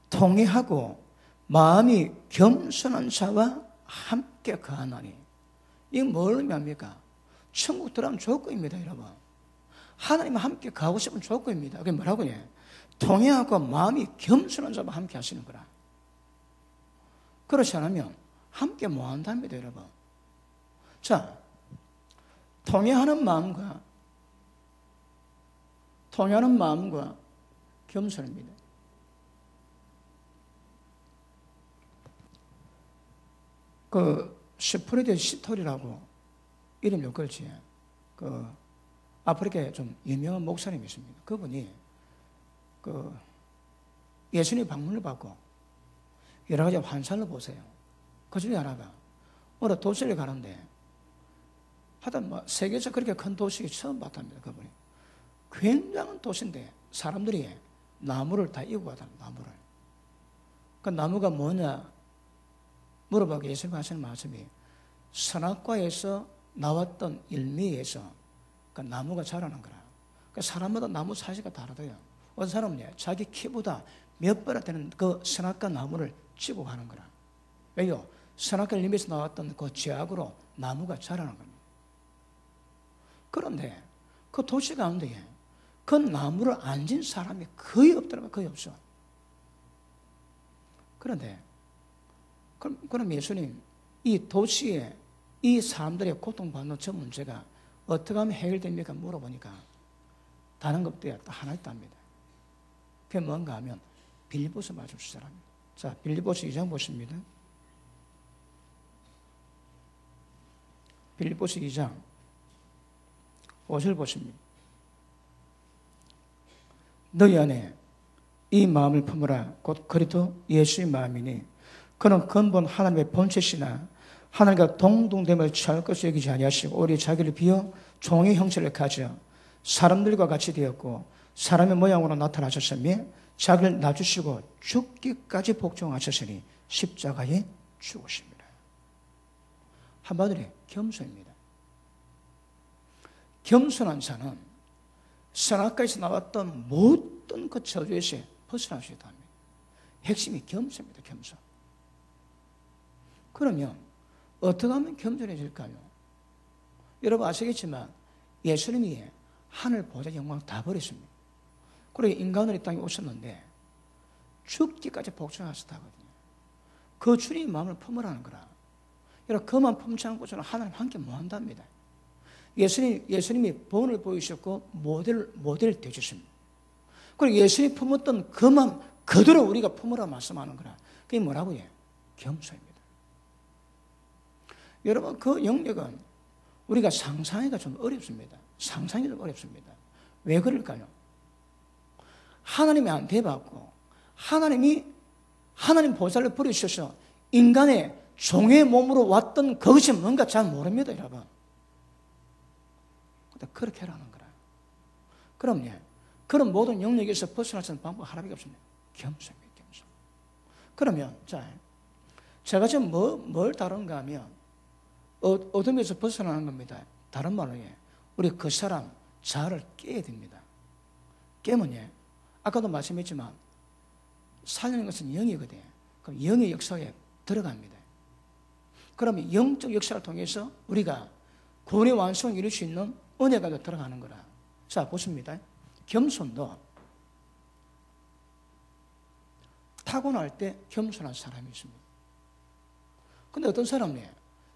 통회하고 마음이 겸손한 자와 함께 거하나니. 이건 뭘 의미합니까? 천국 들어가면 조건입니다, 여러분. 하나님과 함께 가고 싶은 조건입니다. 그게 뭐라고 해? 통회하고 마음이 겸손한 자와 함께 하시는 거라. 그렇지 않으면 함께 못 한답니다, 여러분. 자, 통회하는 마음과 겸손입니다. 그 시프리드 시톨이라고 이름 몇 글지 그 아프리카에 좀 유명한 목사님이 있습니다. 그분이 그 예수님 방문을 받고 여러 가지 환상을 보세요. 그 중에 하나가 어느 도시를 가는데 하여튼 뭐 세계에서 그렇게 큰 도시 처음 봤답니다. 그분이 굉장한 도시인데 사람들이 나무를 다 이고 가다. 나무를. 그 나무가 뭐냐 물어보고 예수님 하시는 말씀이 선악과에서 나왔던 열매에서 그 나무가 자라는 거라. 그 사람마다 나무 사이즈가 다르대요. 어떤 사람은 자기 키보다 몇 배나 되는 그 선악과 나무를 치고 가는 거라. 왜요? 선악과 열매에서 나왔던 그 죄악으로 나무가 자라는 겁니다. 그런데 그 도시 가운데 그 나무를 앉은 사람이 거의 없더라고요. 거의 없어. 그런데 그럼 예수님 이 도시에 이 사람들의 고통받는 저 문제가 어떻게 하면 해결됩니까? 물어보니까 다른 것도 하나 있답니다. 그게 뭔가 하면 빌립보서 말씀 주시랍니다. 자, 빌립보서 2장 보십니다. 빌립보서 2장 5절 보십니다. 너희 안에 이 마음을 품으라. 곧 그리스도 예수의 마음이니 그는 근본 하나님의 본체시나 하나님과 동등됨을 취할 것을 여기지 아니하시고 오히려 자기를 비어 종의 형체를 가져 사람들과 같이 되었고 사람의 모양으로 나타나셨으며 자기를 낮추시고 죽기까지 복종하셨으니 십자가에 죽으십니다. 한마디로 겸손입니다. 겸손한 자는 선악과에서 나왔던 모든 그 저주에서 벗어날 수 있다 합니다. 핵심이 겸손입니다. 겸손. 그러면 어떻게 하면 겸손해질까요? 여러분 아시겠지만 예수님이 하늘 보좌 영광 다 버렸습니다. 그리고 인간으로 이 땅에 오셨는데 죽기까지 복종하셨다거든요. 그 주님의 마음을 품으라는 거라. 여러분 그만 품지 않고서는 하나님 함께 못한답니다. 예수님이 본을 보이셨고 모델을 되셨습니다. 그리고 예수님이 품었던 그 마음 그대로 우리가 품으라 말씀하는 거라. 그게 뭐라고요? 겸손입니다. 여러분 그 영역은 우리가 상상하기가 좀 어렵습니다. 상상이 좀 어렵습니다. 왜 그럴까요? 하나님이 안 대받고 하나님 보좌를 버리셔서 인간의 종의 몸으로 왔던 그것이 뭔가 잘 모릅니다, 여러분. 그렇게 하라는 거라. 그럼요. 그런 모든 영역에서 벗어날 수 있는 방법 하나밖에 없습니다. 겸손입니다, 겸손. 그러면, 제가 지금 뭘 다룬가 하면, 어둠에서 벗어나는 겁니다. 다른 말로, 우리 그 사람 자아를 깨야 됩니다. 깨면, 아까도 말씀했지만, 살리는 것은 영이거든요. 그럼 영의 역사에 들어갑니다. 그러면 영적 역사를 통해서 우리가 구원의 완성을 이룰 수 있는 은혜가 들어가는 거라. 자, 보십니다. 겸손도 타고날 때 겸손한 사람이 있습니다. 근데 어떤 사람이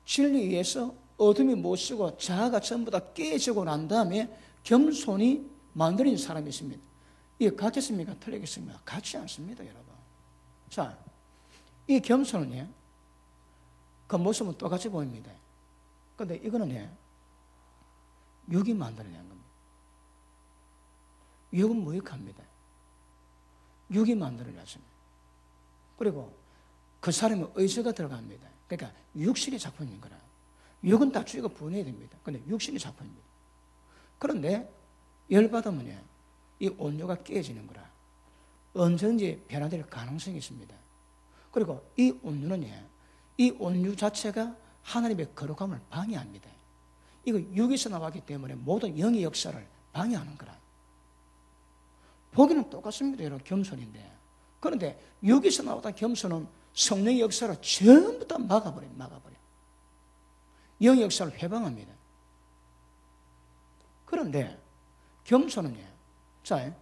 진리에 의해서 어둠이 못 쓰고 자아가 전부 다 깨지고 난 다음에 겸손이 만들어진 사람이 있습니다. 이게 같겠습니까? 틀리겠습니까? 같지 않습니다, 여러분. 자, 이 겸손은 그 모습은 똑같이 보입니다. 근데 이거는 육이 만들어낸 겁니다. 육은 무익합니다. 육이 만들어냈습니다. 그리고 그 사람의 의지가 들어갑니다. 그러니까 육신의 작품인 거라. 육은 다 주의가 분해야 됩니다. 근데 육신의 작품입니다. 그런데 열받으면 이 온유가 깨지는 거라. 언제든지 변화될 가능성이 있습니다. 그리고 이 온유 자체가 하나님의 거룩함을 방해합니다. 이거 육에서 나왔기 때문에 모든 영의 역사를 방해하는 거라. 보기는 똑같습니다, 여러분. 겸손인데. 그런데 육에서 나왔던 겸손은 성령의 역사를 전부 다 막아버려. 영의 역사를 회방합니다. 그런데 겸손은요. 자,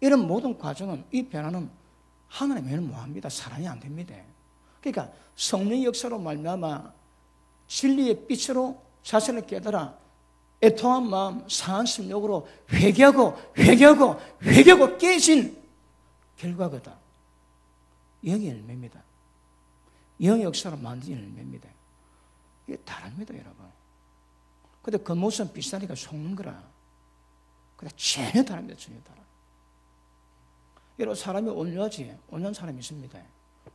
이런 모든 과정은, 이 변화는 하나님은 뭐합니다? 사람이 안 됩니다. 그러니까 성령의 역사로 말미암아 진리의 빛으로 자신을 깨달아 애통한 마음, 상한 심령으로 회개하고 깨진 결과거다. 영의 열매입니다. 영의 역사로 만든 열매입니다. 이게 다릅니다, 여러분. 근데 그 모습은 비슷하니까 속는 거라. 근데 전혀 다릅니다, 전혀 달라. 여러분, 사람이 온유한 사람이 있습니다.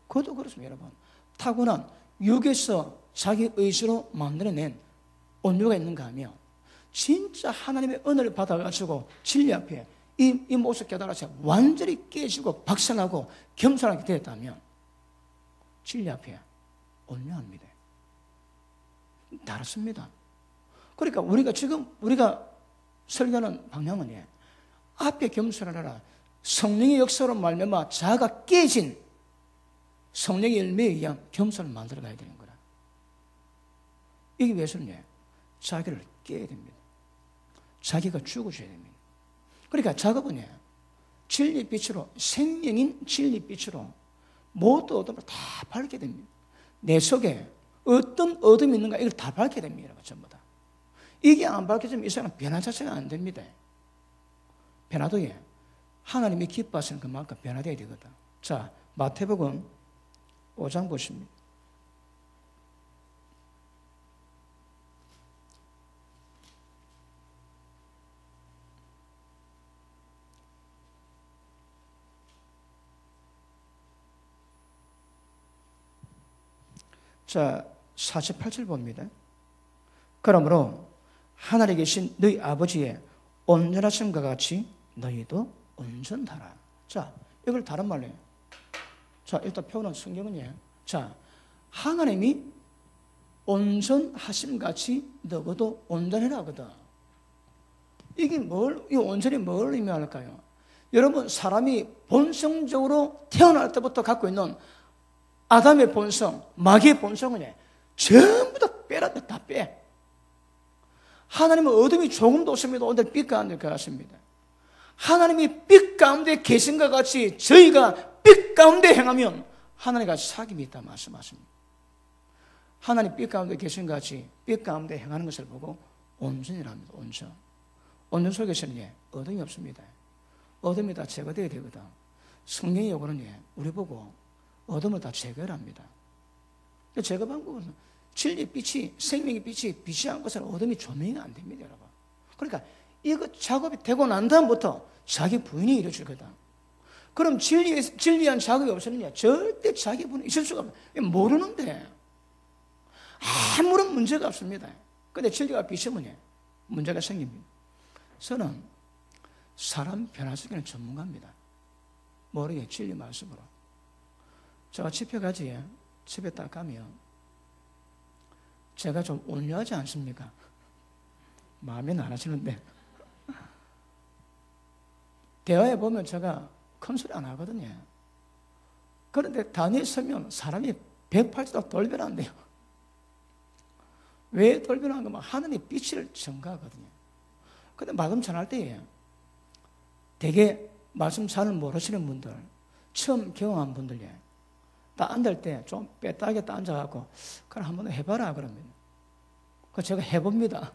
그것도 그렇습니다, 여러분. 타고난 육에서 자기 의지로 만들어낸 온유가 있는가 하면 진짜 하나님의 은혜를 받아가지고 진리 앞에 이 모습 깨달아서 완전히 깨지고 박살나고 겸손하게 되었다면 진리 앞에 온유합니다. 다릅니다. 그러니까 우리가 설교하는 방향은 앞에 겸손하라. 성령의 역사로 말미암아 자아가 깨진 성령의 열매에 의한 겸손을 만들어가야 되는 거라. 이게 위해서는 자기를 깨야 됩니다. 자기가 죽어줘야 됩니다. 그러니까 작업은 진리빛으로, 생명인 진리빛으로 모든 어둠을 다 밝게 됩니다. 내 속에 어떤 어둠이 있는가 이걸 다 밝게 됩니다. 여러분, 전부 다. 이게 안 밝혀지면 이 사람은 변화 자체가 안 됩니다. 변화도 하나님이 기뻐하시는 그만큼 변화되어야 되거든. 자, 마태복음 5장 보십니다. 자, 48절 봅니다. 그러므로 하늘에 계신 너희 아버지의 온전하심과 같이 너희도 온전하라. 자, 이걸 다른 말로 해요. 자, 일단 표현은 성경은요. 자, 하나님이 온전하심 같이 너희도 온전해라거든. 이게 이 온전히 뭘 의미할까요? 여러분, 사람이 본성적으로 태어날 때부터 갖고 있는 아담의 본성, 마귀의 본성은 전부 다 빼라, 다 빼. 하나님은 어둠이 조금도 없습니다. 오늘 빛 가운데 계십니다. 하나님이 빛 가운데 계신과 같이 저희가 빛 가운데 행하면 하나님과 사귐이 있다 말씀하십니다. 하나님 빛 가운데 계신과 같이 빛 가운데 행하는 것을 보고 온전이랍니다. 온전. 온전 속에서는 어둠이 없습니다. 어둠이 다 제거되어야 되거든. 성경의 요구는 우리 보고 어둠을 다 제거합니다. 제거 방법은 진리 빛이, 생명의 빛이 한 것은 어둠이 조명이 안 됩니다, 여러분. 그러니까 이거 작업이 되고 난 다음부터 자기 부인이 이루어질 거다. 그럼 진리한 작업이 없으면 절대 자기 부인이 있을 수가 없어요. 모르는데 아무런 문제가 없습니다. 근데 진리가 비치면 문제가 생깁니다. 저는 사람 변화시키는 전문가입니다. 모르게 진리 말씀으로. 제가 집회 가지, 집에 딱 가면 제가 좀 온유하지 않습니까? 마음에는 안 하시는데 대화해 보면 제가 큰 소리 안 하거든요. 그런데 단위에 서면 사람이 180도 돌변한대요. 왜 돌변하는가? 하늘의 빛을 증가하거든요. 근데 말씀 전할 때에 되게 말씀 잘 모르시는 분들, 처음 경험한 분들, 딱 앉을 때 좀 빼딱하게 앉아갖고, 그럼 한번 해봐라, 그러면. 그 제가 해봅니다.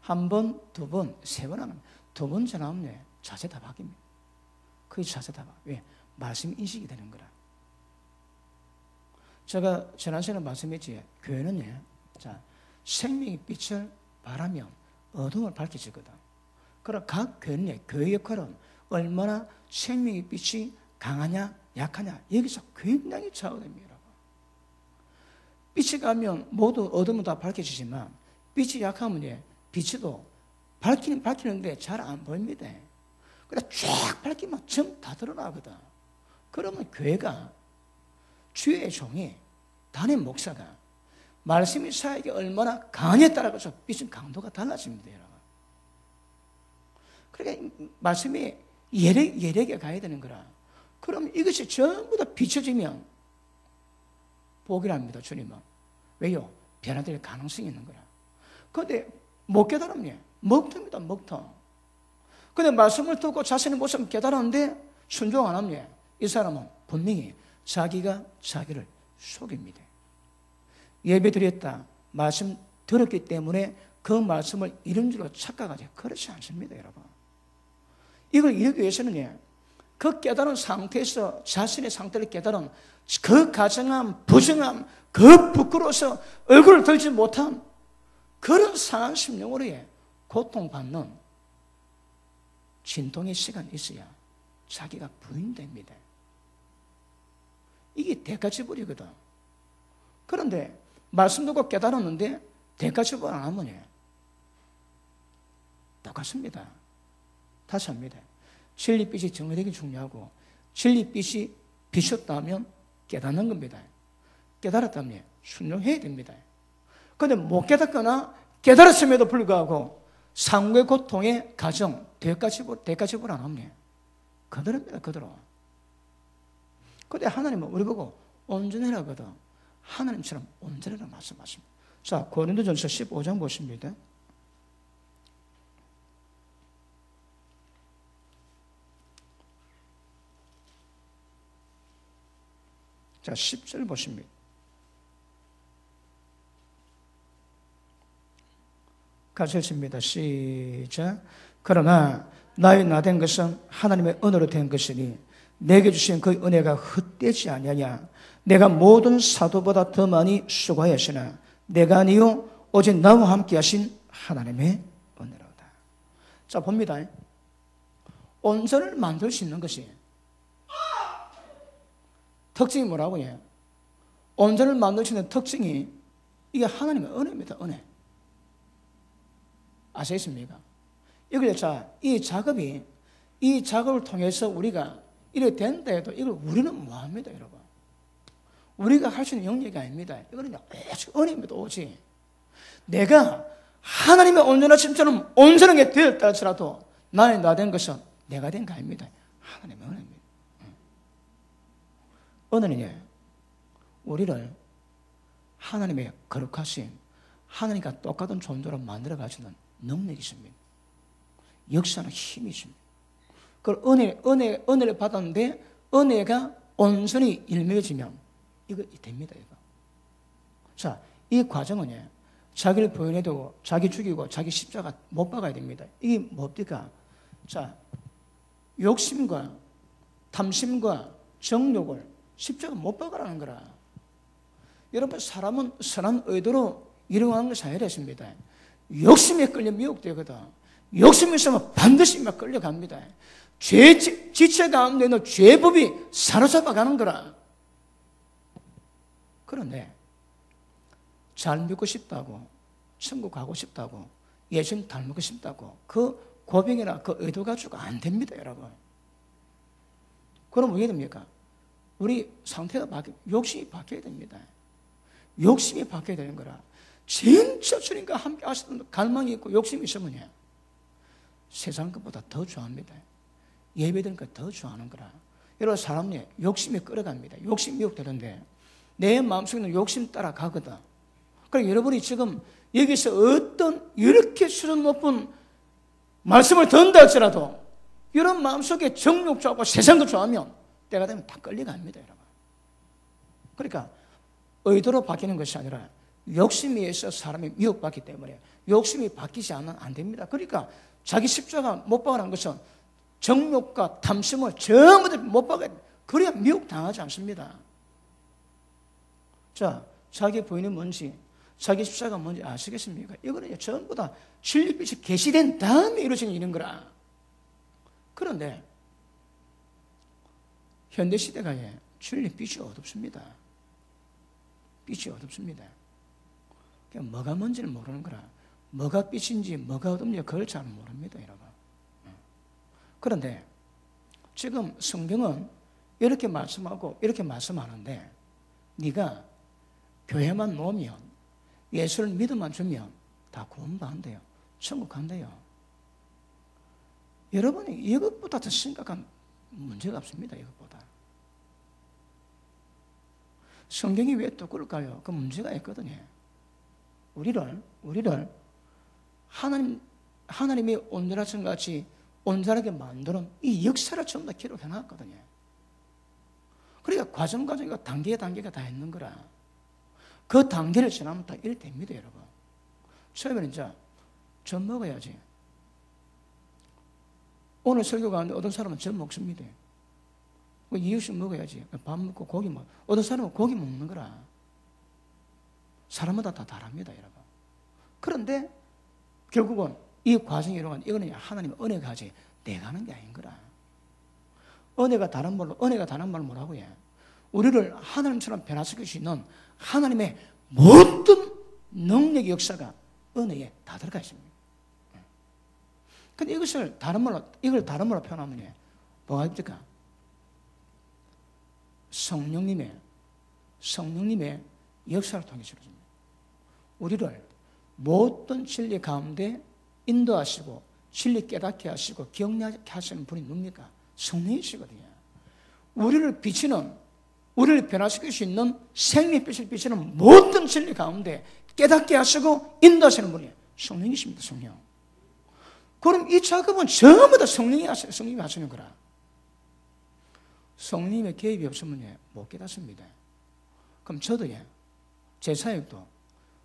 한 번, 두 번, 세 번 하면, 두 번 전하면 자세 다 바뀝니다. 그 자세 다 바뀌어요. 왜? 말씀 인식이 되는 거라. 제가 지난 시간에 말씀했지, 교회는 자, 생명의 빛을 바라면 어둠을 밝혀지거든. 그럼 각 교회는 교회 역할은 얼마나 생명의 빛이 강하냐, 약하냐, 여기서 굉장히 차이됩니다. 빛이 가면 모두 어둠은 다 밝혀지지만, 빛이 약하면 빛이도 밝히는데 잘 안 보입니다. 그러다 쫙 밝히면 전부 다 드러나거든. 그러면 교회가 주의 종이, 단임 목사가 말씀이 사역이 얼마나 강하냐에 따라서 빛은 강도가 달라집니다, 여러분. 그러니까 말씀이 예력에 가야 되는 거라. 그럼 이것이 전부 다 비춰지면 복이랍니다, 주님은. 왜요? 변화될 가능성이 있는 거라. 그런데 못 깨달으면 먹통입니다, 먹통. 근데 말씀을 듣고 자신의 모습을 깨달았는데 순종 안 하면 이 사람은 분명히 자기가 자기를 속입니다. 예배 드렸다, 말씀 들었기 때문에 그 말씀을 이런 줄로 착각하지. 그렇지 않습니다, 여러분. 이걸 이루기 위해서는 그 깨달은 상태에서 자신의 상태를 깨달은 그 가정함, 부정함, 그 부끄러워서 얼굴을 들지 못한 그런 상한 심령으로 고통받는 진통의 시간이 있어야 자기가 부인됩니다. 이게 대가지불이거든. 그런데 말씀 듣고 깨달았는데 대가지불 안 하면 똑같습니다. 다시 합니다. 진리빛이 정리되기 중요하고 진리빛이 비쳤다면 깨닫는 겁니다. 깨달았다면 순종해야 됩니다. 그런데 못 깨닫거나 깨달았음에도 불구하고 상구의 고통의 가정, 대가지불 안 하면 그대로입니다. 그대로. 그런데 하나님은 우리 보고 온전해라거든. 하나님처럼 온전해라 말씀하십니다. 자, 고린도전서 15장 보십니다. 자, 10절 보십니다. 같이 읽습니다. 시작. 그러나 나의 나된 것은 하나님의 은혜로 된 것이니 내게 주신 그 은혜가 헛되지 아니하냐. 내가 모든 사도보다 더 많이 수고하였으나 내가 아니요 오직 나와 함께 하신 하나님의 은혜로다. 자, 봅니다. 온전을 만들 수 있는 것이 특징이 뭐라고 해요? 온전을 만드시는 특징이 이게 하나님의 은혜입니다. 은혜. 아시겠습니까? 이걸 이 작업을 통해서 우리가 이렇게 된다 해도 이걸 우리는 뭐합니다, 여러분? 우리가 할 수 있는 영역이 아닙니다. 이거는 오직 은혜입니다, 오직. 내가 하나님의 온전하심처럼 온전하게 되었다 할지라도 나의 나 된 것은 내가 된 거 아닙니다. 하나님의 은혜입니다. 은혜는 우리를 하나님의 거룩하신 하나님과 똑같은 존재로 만들어 가시는 능력이 있습니다. 역사는 힘이 있습니다. 그걸 은혜를 받았는데 은혜가 온전히 일매어지면 이거 됩니다. 이거. 자, 이 과정은 자기를 부인해도 자기 죽이고 자기 십자가 못 박아야 됩니다. 이게 뭡니까? 자, 욕심과 탐심과 정욕을 십자가 못 박으라는 거라. 여러분, 사람은 선한 의도로 일어나는 것이 아니라 했습니다. 욕심에 끌려 미혹되거든. 욕심이 있으면 반드시 막 끌려갑니다. 죄 지체 가운데 있는 죄법이 사로잡아 가는 거라. 그런데 잘 믿고 싶다고, 천국 가고 싶다고, 예수님 닮고 싶다고 그 고백이나 그 의도 가지고 안 됩니다, 여러분. 그럼 왜 됩니까? 우리 상태가 욕심이 바뀌어야 됩니다. 욕심이 바뀌어야 되는 거라. 진짜 주님과 함께 하시던 갈망이 있고 욕심이 있으면 세상 것보다 더 좋아합니다. 예배드린 것 더 좋아하는 거라. 여러분, 사람이 욕심이 끌어갑니다. 욕심이 미혹되는데 내 마음속에 있는 욕심 따라 가거든. 그러니까 여러분이 지금 여기서 어떤 이렇게 수준 높은 말씀을 듣는다 할지라도 이런 마음속에 정욕 좋아하고 세상 것 좋아하면 때가 되면 다 끌려갑니다, 여러분. 그러니까 의도로 바뀌는 것이 아니라 욕심에 의해서 사람이 미혹받기 때문에 욕심이 바뀌지 않으면 안 됩니다. 그러니까 자기 십자가 못 박으라는 것은 정욕과 탐심을 전부 다 못 박아야 됩니다. 그래야 미혹당하지 않습니다. 자, 자기 부인이 뭔지, 자기 십자가 뭔지 아시겠습니까? 이거는 전부 다 진리빛이 계시된 다음에 이루어지는 일인 거라. 그런데 현대시대가 진리빛이 어둡습니다. 빛이 어둡습니다. 그냥 뭐가 뭔지는 모르는 거라. 뭐가 빛인지 뭐가 어둡는지 그걸 잘 모릅니다, 여러분. 그런데 지금 성경은 이렇게 말씀하고 이렇게 말씀하는데 네가 교회만 놓으면 예수를 믿음만 주면 다 구원받는대요. 천국 간대요. 여러분이 이것보다 더 심각한 문제가 없습니다. 이것보다. 성경이 왜 또 그럴까요? 그 문제가 있거든요. 우리를 하나님이 온전하신 같이 온전하게 만드는 이 역사를 전부 다 기록해 놨거든요. 그러니까 과정과 단계가 다 있는 거라. 그 단계를 지나면 다 일 됩니다, 여러분. 처음에는 이제 젖 먹어야지. 오늘 설교 가는데 어떤 사람은 젖 먹습니다. 이유식 먹어야지. 밥 먹고 고기 먹어. 어떤 사람은 고기 먹는 거라. 사람마다 다 다릅니다, 여러분. 그런데 결국은 이 과정이 일어나는 이거는 하나님의 은혜가 하지 내가 하는 게 아닌 거라. 은혜가 다른 말로 뭐라고 해? 우리를 하나님처럼 변화시킬 수 있는 하나님의 모든 능력의 역사가 은혜에 다 들어가 있습니다. 근데 이걸 다른 말로 표현하면 뭐가 됩니까? 성령님의 역사를 통해서 이루어집니다. 우리를 모든 진리 가운데 인도하시고 진리 깨닫게 하시고 기억나게 하시는 분이 누굽니까? 성령이시거든요. 우리를 변화시킬 수 있는 생명빛을 비치는 모든 진리 가운데 깨닫게 하시고 인도하시는 분이 성령이십니다. 성령. 그럼 이 작업은 전부 다 성령이 하시는 거라. 성령님의 개입이 없으면 못 깨닫습니다. 그럼 저도 제 사역도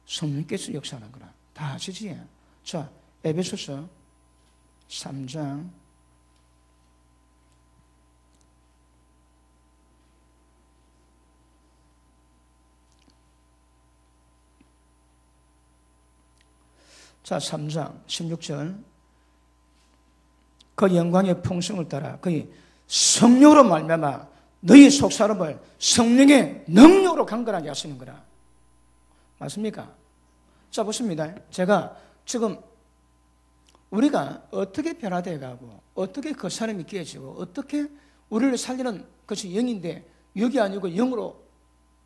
성령께서 역사하는 거라. 다 아시지? 자, 에베소서 3장 3장 16절 그 영광의 풍성을 따라 그의 성령으로 말미암아 너희 속사람을 성령의 능력으로 강건하게 하시는 거라. 맞습니까? 자, 보십니다. 제가 지금 우리가 어떻게 변화되어 가고 어떻게 그 사람이 깨지고 어떻게 우리를 살리는 것이 영인데 육이 아니고 영으로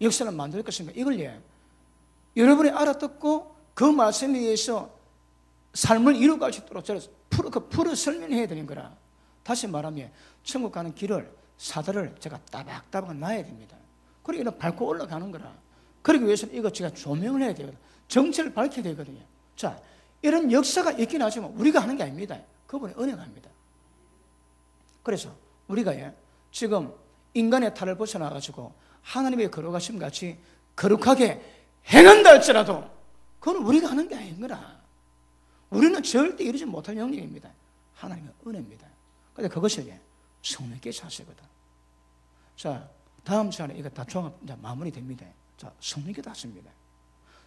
역사를 만들 것인가, 이걸 여러분이 알아듣고 그 말씀에 의해서 삶을 이루어갈 수 있도록 저를 풀어 설명해야 되는 거라. 다시 말하면 천국 가는 길을, 사다를 제가 따박따박 놔야 됩니다. 그리고 이런 밟고 올라가는 거라. 그러기 위해서는 이거 제가 조명을 해야 되거든요. 정체를 밝혀야 되거든요. 자, 이런 역사가 있긴 하지만 우리가 하는 게 아닙니다. 그분의 은혜가 합니다. 그래서 우리가 지금 인간의 탈을 벗어나가지고 하나님의 거룩하심 같이 거룩하게 행한다 할지라도 그건 우리가 하는 게 아닌 거라. 우리는 절대 이루지 못할 영역입니다. 하나님의 은혜입니다. 근데 그것을 성령께서 하시거든. 자, 다음 시간에 이거 다 종합 마무리됩니다. 자, 성령께서 하십니다.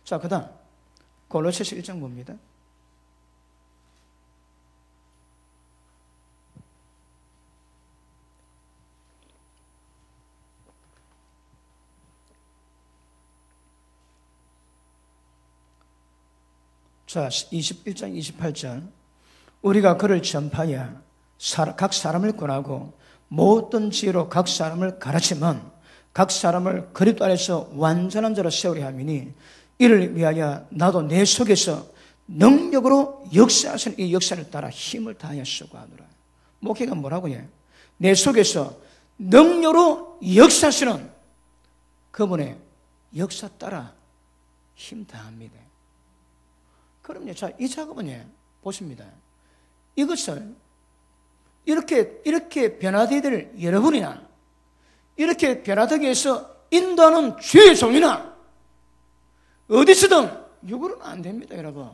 자, 그 다음 골로새서 1장 봅니다. 자, 21장 28절. 우리가 그를 전파하여 각 사람을 권하고 모든 지혜로 각 사람을 가르치면 각 사람을 그리스도 안에서 완전한 자로 세우려 함이니 이를 위하여 나도 내 속에서 능력으로 역사하시는 이 역사를 따라 힘을 다하여 수고하노라. 목회가 뭐라고 해? 내 속에서 능력으로 역사하시는 그분의 역사 따라 힘 다합니다. 그럼요. 자, 이 작업은 보십니다. 이것을 이렇게 변화되어야 될 여러분이나 이렇게 변화되기 위해서 인도하는 주의 종이나 어디서든 요구는 안 됩니다, 여러분.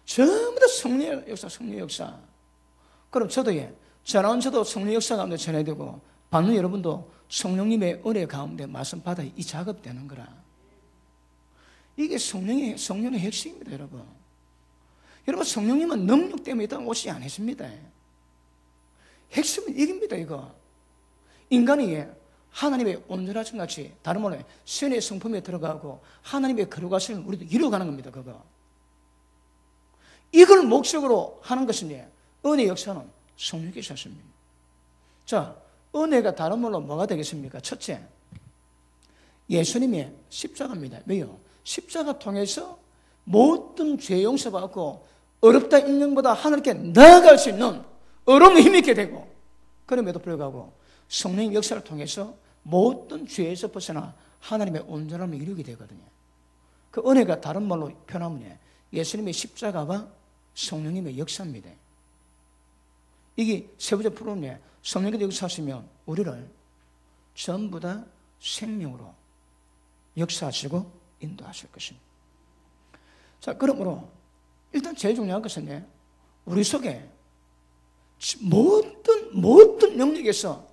전부 다 성령의 역사, 성령의 역사. 그럼 저도 전하는 저도 성령의 역사 가운데 전해야 되고 받는 여러분도 성령님의 은혜 가운데 말씀 받아 이 작업되는 거라. 이게 성령의 핵심입니다, 여러분. 여러분, 성령님은 능력 때문에 이 땅 오시지 않으십니다. 핵심은 이깁니다, 이거. 인간이 하나님의 온전하신 같이 다른 말로 선의 성품에 들어가고 하나님의 거룩하심을 우리도 이루어가는 겁니다, 그거. 이걸 목적으로 하는 것은 은혜 역사는 성령께서 하십니다. 자, 은혜가 다른 말로 뭐가 되겠습니까? 첫째, 예수님의 십자가입니다. 왜요? 십자가 통해서 모든 죄 용서받고 어렵다 인정보다 하늘께 나아갈 수 있는 어려움을 힘있게 되고, 그럼에도 불구하고 성령의 역사를 통해서 모든 죄에서 벗어나 하나님의 온전함을 이루게 되거든요. 그 은혜가 다른 말로 표현하면 예수님의 십자가와 성령님의 역사입니다. 이게 세 번째 프로그램에 성령께서 역사하시면 우리를 전부 다 생명으로 역사하시고 인도하실 것입니다. 자, 그러므로 일단 제일 중요한 것은 우리 속에 모든 영역에서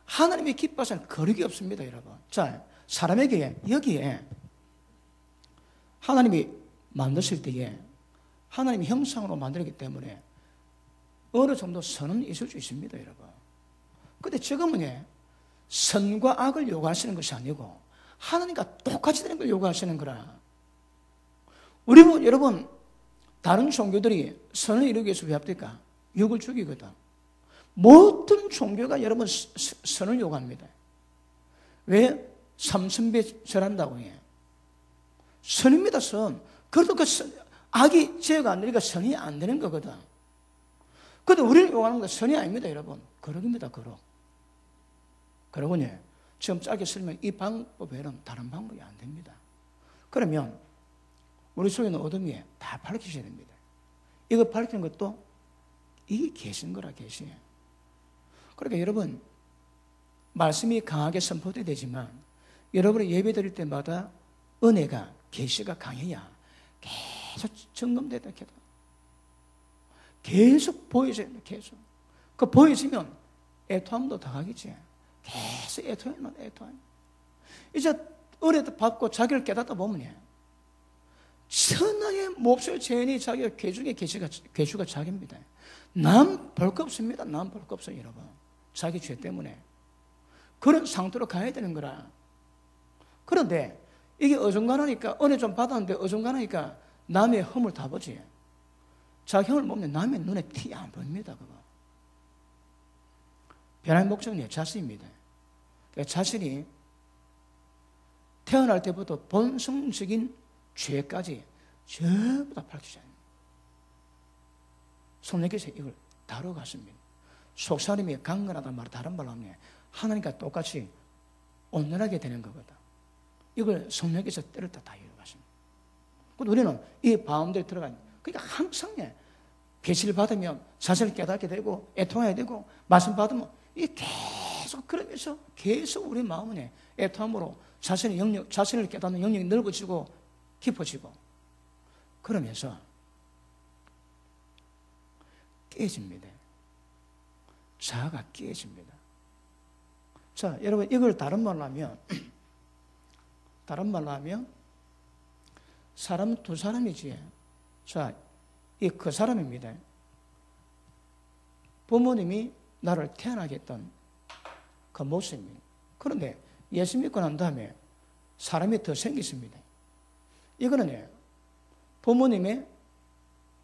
하나님의 기뻐하시는 거룩이 없습니다, 여러분. 자, 사람에게 여기에 하나님이 만드실 때에 하나님의 형상으로 만들기 때문에 어느 정도 선은 있을 수 있습니다, 여러분. 그런데 지금은 선과 악을 요구하시는 것이 아니고 하나님과 똑같이 되는 걸 요구하시는 거라. 여러분, 다른 종교들이 선을 이루기 위해서 왜 합니까? 육을 죽이거든. 모든 종교가 여러분 선을 요구합니다. 왜? 삼선배 절한다고 해. 선입니다, 선. 그래도 그 악이 제어가 안 되니까 선이 안 되는 거거든. 그런데 우리를 요구하는 건 선이 아닙니다, 여러분. 거룩입니다, 거룩. 그러군요. 지금 짧게 설명, 이 방법 외에는 다른 방법이 안 됩니다. 그러면 우리 속에 있는 어둠이 다 밝히셔야 됩니다. 이거 밝히는 것도 이게 계신 거라, 계시에요. 그러니까 여러분, 말씀이 강하게 선포되어야 되지만 여러분이 예배 드릴 때마다 은혜가, 계시가 강해야 계속 점검되다 해도 계속 보여져야 돼, 계속. 그 보여지면 애통함도 더 가겠지. 계속 애통하면 애통하면. 이제 은혜도 받고 자기를 깨닫다 보면 천하의 몹쓸 죄인이 자기가 괴중에 괴수가 자기입니다. 남 볼 거 없습니다. 남 볼 거 없어요, 여러분. 자기 죄 때문에. 그런 상태로 가야 되는 거라. 그런데 이게 어중간하니까 은혜 좀 받았는데 어중간하니까 남의 흠을 다 보지. 자기 흠을 보면 남의 눈에 티 안 보입니다. 그거. 변화의 목적은 내 자신입니다. 그러니까 자신이 태어날 때부터 본성적인 죄까지 전부 다 밝히잖아요. 성령께서 이걸 다뤄갔습니다. 속사람이 강건하다는 말을 다른 말로 하면 하나님과 똑같이 온전하게 되는 거거든. 이걸 성령께서 때렸다 다 이루어갔습니다. 그런데 우리는 이 마음대로 들어가는, 그러니까 항상 계시를 받으면 자신을 깨닫게 되고 애통해야 되고 말씀 받으면 이 계속 그러면서 계속 우리 마음은 애통함으로 자신을 깨닫는 영역이 넓어지고 깊어지고 그러면서 깨집니다. 자아가 깨집니다. 자, 여러분 이걸 다른 말로 하면 사람은 두 사람이지. 자, 이 그 사람입니다. 부모님이 나를 태어나게 했던 그 모습입니다. 그런데 예수 믿고 난 다음에 사람이 더 생겼습니다. 이거는 부모님의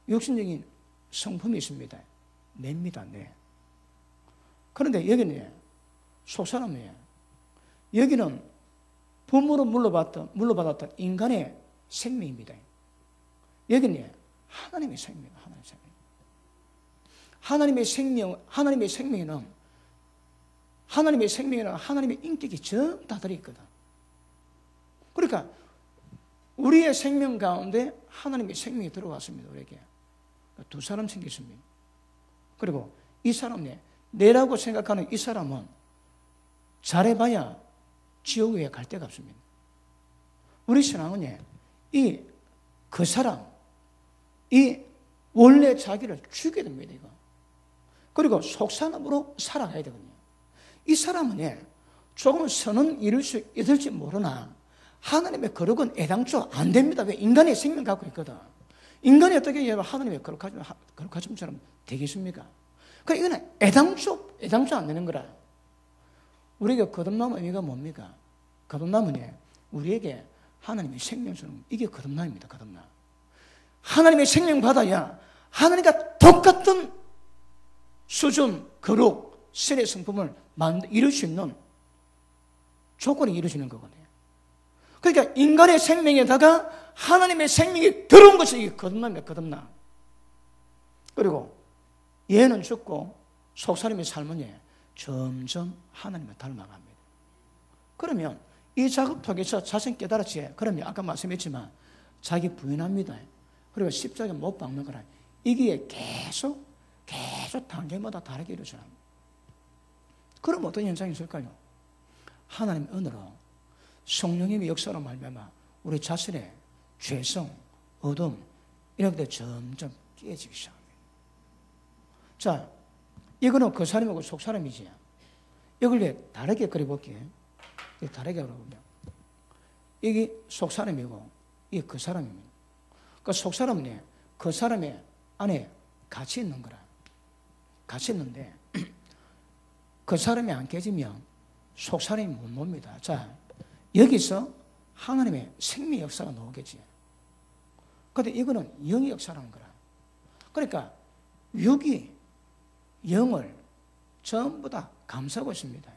육신적인 성품이 있습니다. 냅니다. 네. 그런데 여기는 속사람이에요. 여기는 부모로 물러받았던 인간의 생명입니다. 여기는 하나님의 생명이에요. 하나님의 생명에는 하나님의 인격이 전부 다 들어있거든. 그러니까 우리의 생명 가운데 하나님의 생명이 들어왔습니다. 우리에게. 두 사람 생겼습니다. 그리고 이 사람이 내라고 생각하는 이 사람은 잘해봐야 지옥에 갈 데가 없습니다. 우리 신앙은 그 사람, 이 원래 자기를 죽여야 됩니다. 이거. 그리고 속사람으로 살아가야 되거든요. 이 사람은 조금 선은 이룰 수 있을지 모르나 하나님의 거룩은 애당초 안 됩니다. 왜? 인간의 생명 갖고 있거든. 인간이 어떻게 하나님의 거룩하심처럼 되겠습니까? 그러니까 이거는 애당초 안 되는 거라. 우리에게 거듭남 의미가 뭡니까? 거듭남은 우리에게 하나님의 생명 주는, 이게 거듭남입니다. 거듭남. 하나님의 생명 받아야 하나님과 똑같은 수준, 거룩, 신의 성품을 이룰 수 있는 조건이 이루어지는 거거든요. 그러니까 인간의 생명에다가 하나님의 생명이 들어온 것이 이게 거듭남이에요. 거듭남. 그리고 얘는 죽고 속사람의 삶은 점점 하나님을 닮아갑니다. 그러면 이 작업 통해서 자신 깨달았지. 그러면 아까 말씀했지만 자기 부인합니다. 그리고 십자가에 못 박는 거라. 이게 계속 단계마다 다르게 이루어져요. 그럼 어떤 현상이 있을까요? 하나님의 은혜로 성령님의 역사로 말미암아 우리 자신의 죄성, 어둠 이런 것들이 점점 깨지기 시작합니다. 자, 이거는 그 사람이고 속 사람이지. 이걸 다르게 그려볼게요. 다르게 그려보면 이게 속 사람이고 이게 그 사람입니다. 그 속 사람은 그 사람의 안에 같이 있는 거라. 같이 있는데 그 사람이 안 깨지면 속 사람이 못 놉니다. 자, 여기서 하나님의 생명 역사가 나오겠지. 그런데 이거는 영의 역사라는 거라. 그러니까 육이 영을 전부 다 감싸고 있습니다.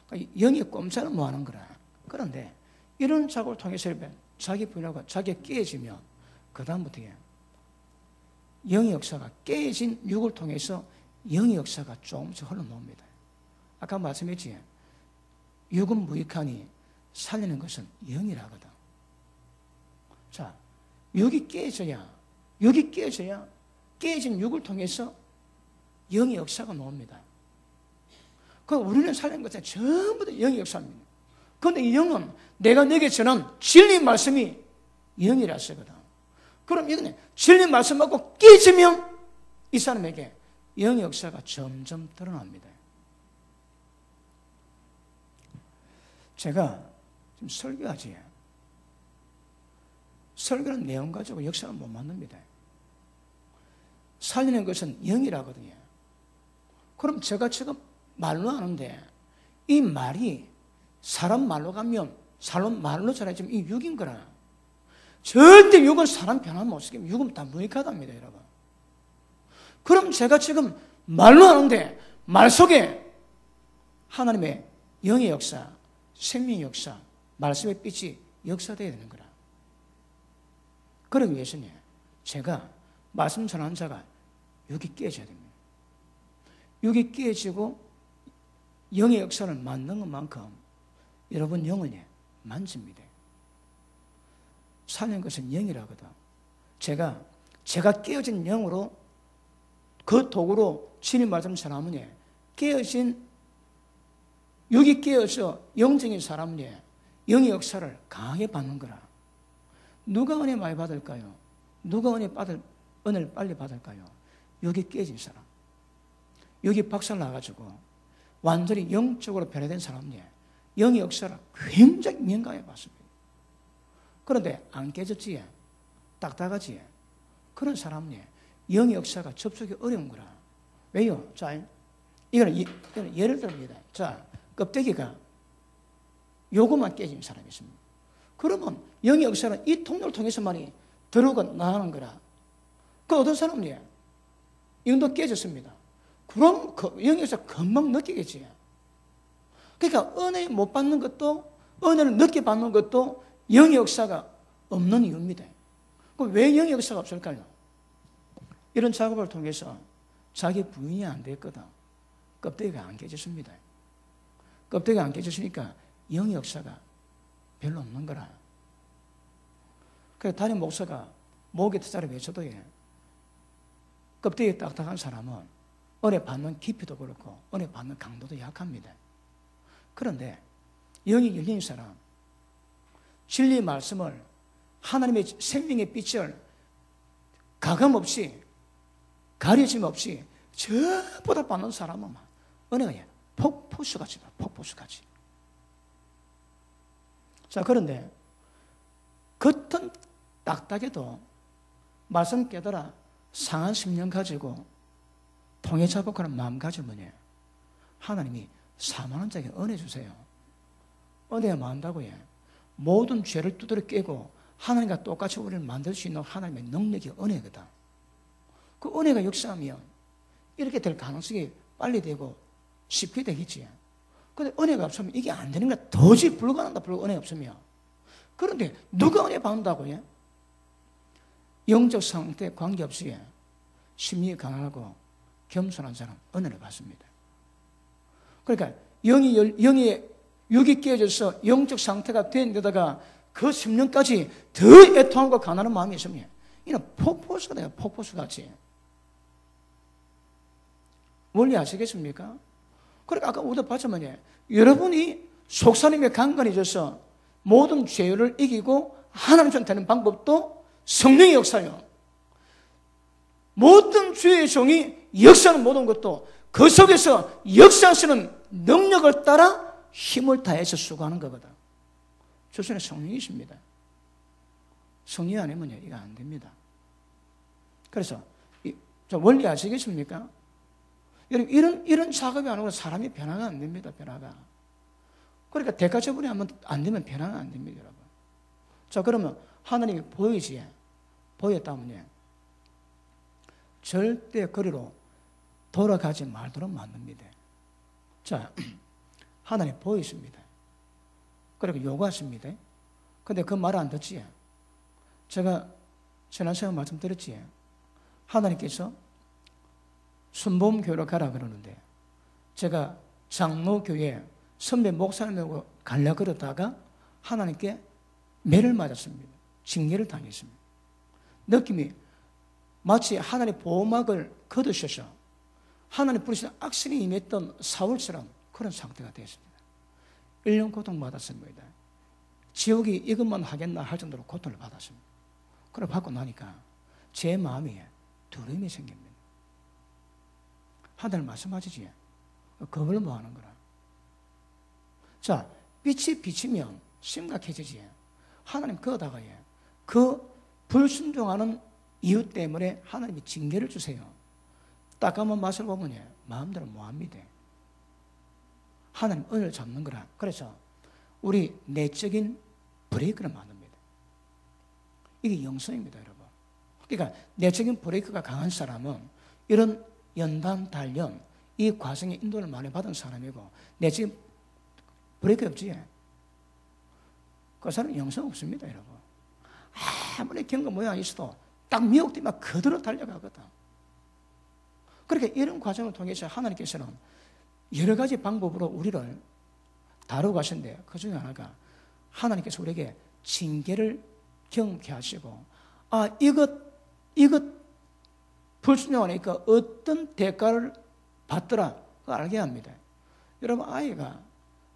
그러니까 영이 꼼짝을 못 하는 거라. 그런데 이런 작업을 통해서 자기 부인하고 자기가 깨지면 그 다음부터 영의 역사가 깨진 육을 통해서 영의 역사가 조금씩 흘러나옵니다. 아까 말씀했지. 육은 무익하니 살리는 것은 영이라거든. 자, 육이 깨져야 깨진 육을 통해서 영의 역사가 나옵니다. 그 우리는 살리는 것은 전부 다 영의 역사입니다. 그런데 이 영은 내가 내게 전한 진리 말씀이 영이라 쓰거든. 그럼 이거는 진리 말씀 받고 깨지면 이 사람에게 영의 역사가 점점 드러납니다. 제가 지금 설교하지. 설교는 내용 가지고 역사는 못 만듭니다. 살리는 것은 영이라거든요. 그럼 제가 지금 말로 하는데 이 말이 사람 말로 가면 사람 말로 전해지면 이 육인 거라. 절대 육은 사람 변화 못 시키면 육은 다 무익하답니다, 여러분. 그럼 제가 지금 말로 하는데 말 속에 하나님의 영의 역사, 생명의 역사, 말씀의 빛이 역사되어야 되는 거라. 그러기 위해서는 제가 말씀 전하는 자가 육이 깨져야 됩니다. 육이 깨지고 영의 역사를 만든 것만큼 여러분 영을 만집니다. 사는 것은 영이라거든. 제가 깨어진 영으로 그 도구로 진리 말씀 전하면 깨어진 육이 깨어서 영적인 사람은 영의 역사를 강하게 받는 거라. 누가 은혜 많이 받을까요? 누가 은혜를 빨리 받을까요? 육이 깨진 사람. 육이 박살 나가지고 완전히 영적으로 변화된 사람은 영의 역사를 굉장히 민감하게 받습니다. 그런데 안 깨졌지, 딱딱하지. 그런 사람은 영의 역사가 접촉이 어려운 거라. 왜요? 자, 이거는 예를 듭니다. 자, 껍데기가 요것만 깨진 사람이 있습니다. 그러면 영의 역사는 이 통로를 통해서만이 들어오고 나가는 거라. 그 어떤 사람은 이것도 깨졌습니다. 그럼 그 영의 역사 금방 느끼겠지. 그러니까 은혜 못 받는 것도, 은혜를 늦게 받는 것도 영의 역사가 없는 이유입니다. 그럼 왜 영의 역사가 없을까요? 이런 작업을 통해서 자기 부인이 안 됐거든. 껍데기가 안 깨졌습니다. 껍데기가 안 깨졌으니까 영의 역사가 별로 없는 거라. 그래서 담임 목사가 목에 트자를 외쳐도 껍데기 딱딱한 사람은 은혜 받는 깊이도 그렇고 은혜 받는 강도도 약합니다. 그런데 영이 열린 사람, 진리의 말씀을, 하나님의 생명의 빛을 가감 없이, 가려짐 없이 전부 다 받는 사람은 은혜가 폭포수같이 봐, 폭포수같이. 자, 그런데 겉은 딱딱해도 말씀 깨달아 상한 심령 가지고 통해 자복하는 마음 가지면 하나님이 사모하는 자에게 은혜 주세요. 은혜가 많다고 모든 죄를 두드려 깨고 하나님과 똑같이 우리를 만들 수 있는 하나님의 능력이 은혜거든. 그 은혜가 역사하면 이렇게 될 가능성이 빨리 되고 쉽게 되겠지. 그런데 은혜가 없으면 이게 안 되는 거야. 도저히 불가능하다, 은혜 없으면. 그런데 누가 은혜 받는다고 영적 상태 관계없이 심리 강하고 겸손한 사람 은혜를 받습니다. 그러니까 영이 육이 깨져서 영적 상태가 된 데다가 그 10년까지 더 애통하고 가난한 마음이 있으면 이는 폭포수가 돼요. 폭포수같이. 원리 아시겠습니까? 그러니까 아까 우도 봤지만 여러분이 속사님의 강건해져서 모든 죄를 이기고 하나님 전 되는 방법도 성령의 역사요. 모든 주의 종이 역사하는 모든 것도 그 속에서 역사하시는 능력을 따라 힘을 다해서 수고하는 거거든. 주선의 성령이십니다. 성령 아니면 이거 안 됩니다. 그래서 원리 아시겠습니까? 여러분 이런 작업이 안 오면 사람이 변화가 안 됩니다. 변화가. 그러니까 대가 처분이 안 되면 변화가 안 됩니다, 여러분. 자, 그러면 하나님이 보이지? 보였다면요, 절대 거리로 돌아가지 말도록 만듭니다. 자, 하나님 보이십니다. 그리고 요구하십니다. 근데 그 말 안 듣지? 제가 지난 시간에 말씀드렸지? 하나님께서 순복음교회로 가라 그러는데 제가 장로교회 선배 목사님하고 가려고 그러다가 하나님께 매를 맞았습니다. 징계를 당했습니다. 느낌이 마치 하나님의 보호막을 걷으셔서 하나님 부르신 악신이 임했던 사울처럼 그런 상태가 되었습니다. 1년 고통받았습니다. 지옥이 이것만 하겠나 할 정도로 고통을 받았습니다. 그걸 받고 나니까 제 마음에 두려움이 생깁니다. 하나님 말씀하시지? 그걸 뭐 하는 거라? 자, 빛이 비치면 심각해지지. 하나님 거다가 그 불순종하는 이유 때문에 하나님이 징계를 주세요. 따가운 맛을 보면 마음대로 뭐합니다. 하나님 은혜를 잡는 거라. 그래서 우리 내적인 브레이크를 만듭니다. 이게 영성입니다, 여러분. 그러니까 내적인 브레이크가 강한 사람은 이런 연단, 단련, 이 과정에 인도를 많이 받은 사람이고, 내적인 브레이크 없지. 그 사람은 영성 없습니다, 여러분. 아무리 경고 모양이 있어도 딱 미혹되면 그대로 달려가거든. 그렇게 이런 과정을 통해서 하나님께서는 여러 가지 방법으로 우리를 다루고 가신데, 그 중에 하나가 하나님께서 우리에게 징계를 경험케 하시고, 이것 불순종하니까 어떤 대가를 받더라, 그거 알게 합니다. 여러분, 아이가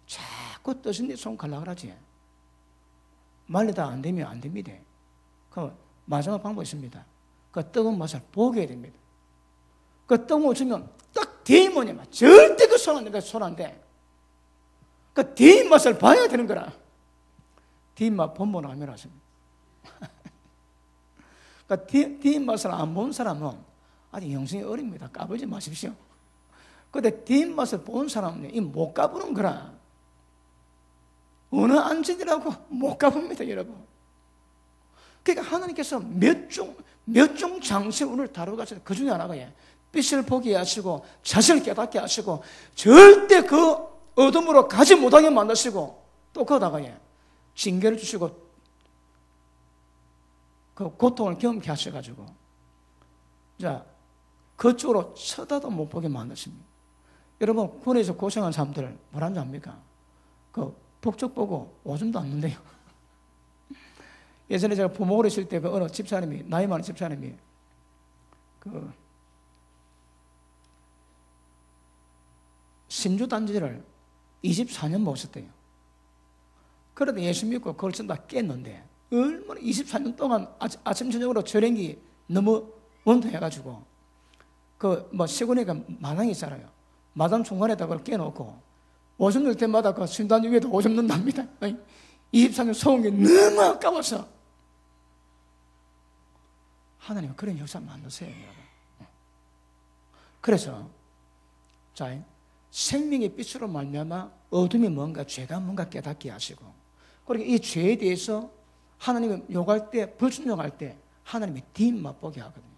자꾸 뜨신 데 손 갈라 그러지. 말리다 안 되면 안 됩니다. 그 마지막 방법이 있습니다. 그 뜨거운 맛을 보게 됩니다. 그 뜨거운 주면 딱 뒤에 뭐냐면 절대 그 손 안 돼, 손 안 돼. 그 뒤에 맛을 봐야 되는 거라. 뒤에 맛 본본 하면 하십니다. 그 뒤에 맛을 안 본 사람은 아직 영성이 어립니다. 까불지 마십시오. 근데 뒤에 맛을 본 사람은 이 못 까부는 거라. 어느 안전이라고 못 가봅니다, 여러분. 그러니까 하나님께서 몇 종 장세 오늘 다루어가서 그 중에 하나가 빛을 보게 하시고 자신을 깨닫게 하시고 절대 그 어둠으로 가지 못하게 만드시고 또 거기다가 징계를 주시고 그 고통을 경험케 하셔가지고 자 그쪽으로 쳐다도 못 보게 만드십니다. 여러분 군에서 고생한 사람들 뭐라는 줄 압니까? 그 북쪽 보고 오줌도 안 는데요. 예전에 제가 부목으로 있을 때 그 어느 집사님이, 나이 많은 집사님이 그 신주단지를 24년 먹었대요. 그런데 예수 믿고 그걸 전부 다 깼는데 얼마나 24년 동안 아침 저녁으로 저녁이 너무 원통해가지고 그 뭐 시골에가 마당이 있잖아요. 마당 중간에다 그걸 깨놓고 오줌 넣을 때마다 그 신단 위에도 오줌 넣는답니다. 24년 소은 게 너무 아까워서. 하나님은 그런 역사 만드세요, 여러분. 그래서 자 생명의 빛으로 말미암아 어둠이 뭔가 죄가 뭔가 깨닫게 하시고 그리고 이 죄에 대해서 하나님을 욕할 때 불순종할 때 하나님이 뒷맛 보게 하거든요.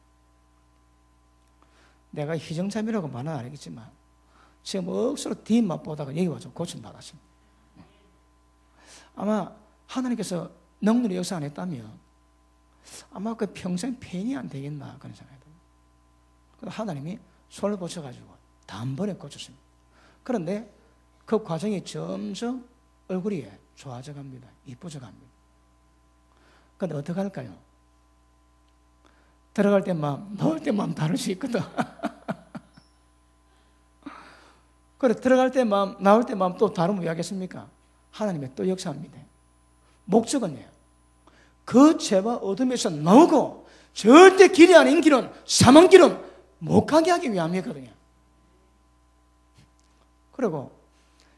내가 희정참이라고 말은 안 하겠지만 지금 억수로 뒷맛 보다가 여기 와서 고침받았습니다. 아마 하나님께서 능률의 역사 안 했다면 아마 그 평생 폐인이 안 되겠나 그런 생각이 듭니다. 그래서 하나님이 손을 보셔가지고 단번에 고쳤습니다. 그런데 그 과정이 점점 얼굴이 좋아져 갑니다. 이뻐져 갑니다. 그런데 어떻게 할까요? 들어갈 때 마음, 나올 때 마음 다를 수 있거든. 그래 들어갈 때 마음, 나올 때 마음 또 다르면 왜 하겠습니까? 하나님의 또 역사입니다. 목적은요. 그 죄와 어둠에서 나오고 절대 길이 아닌 길은 사망 길은 못 가게 하기 위함이거든요. 그리고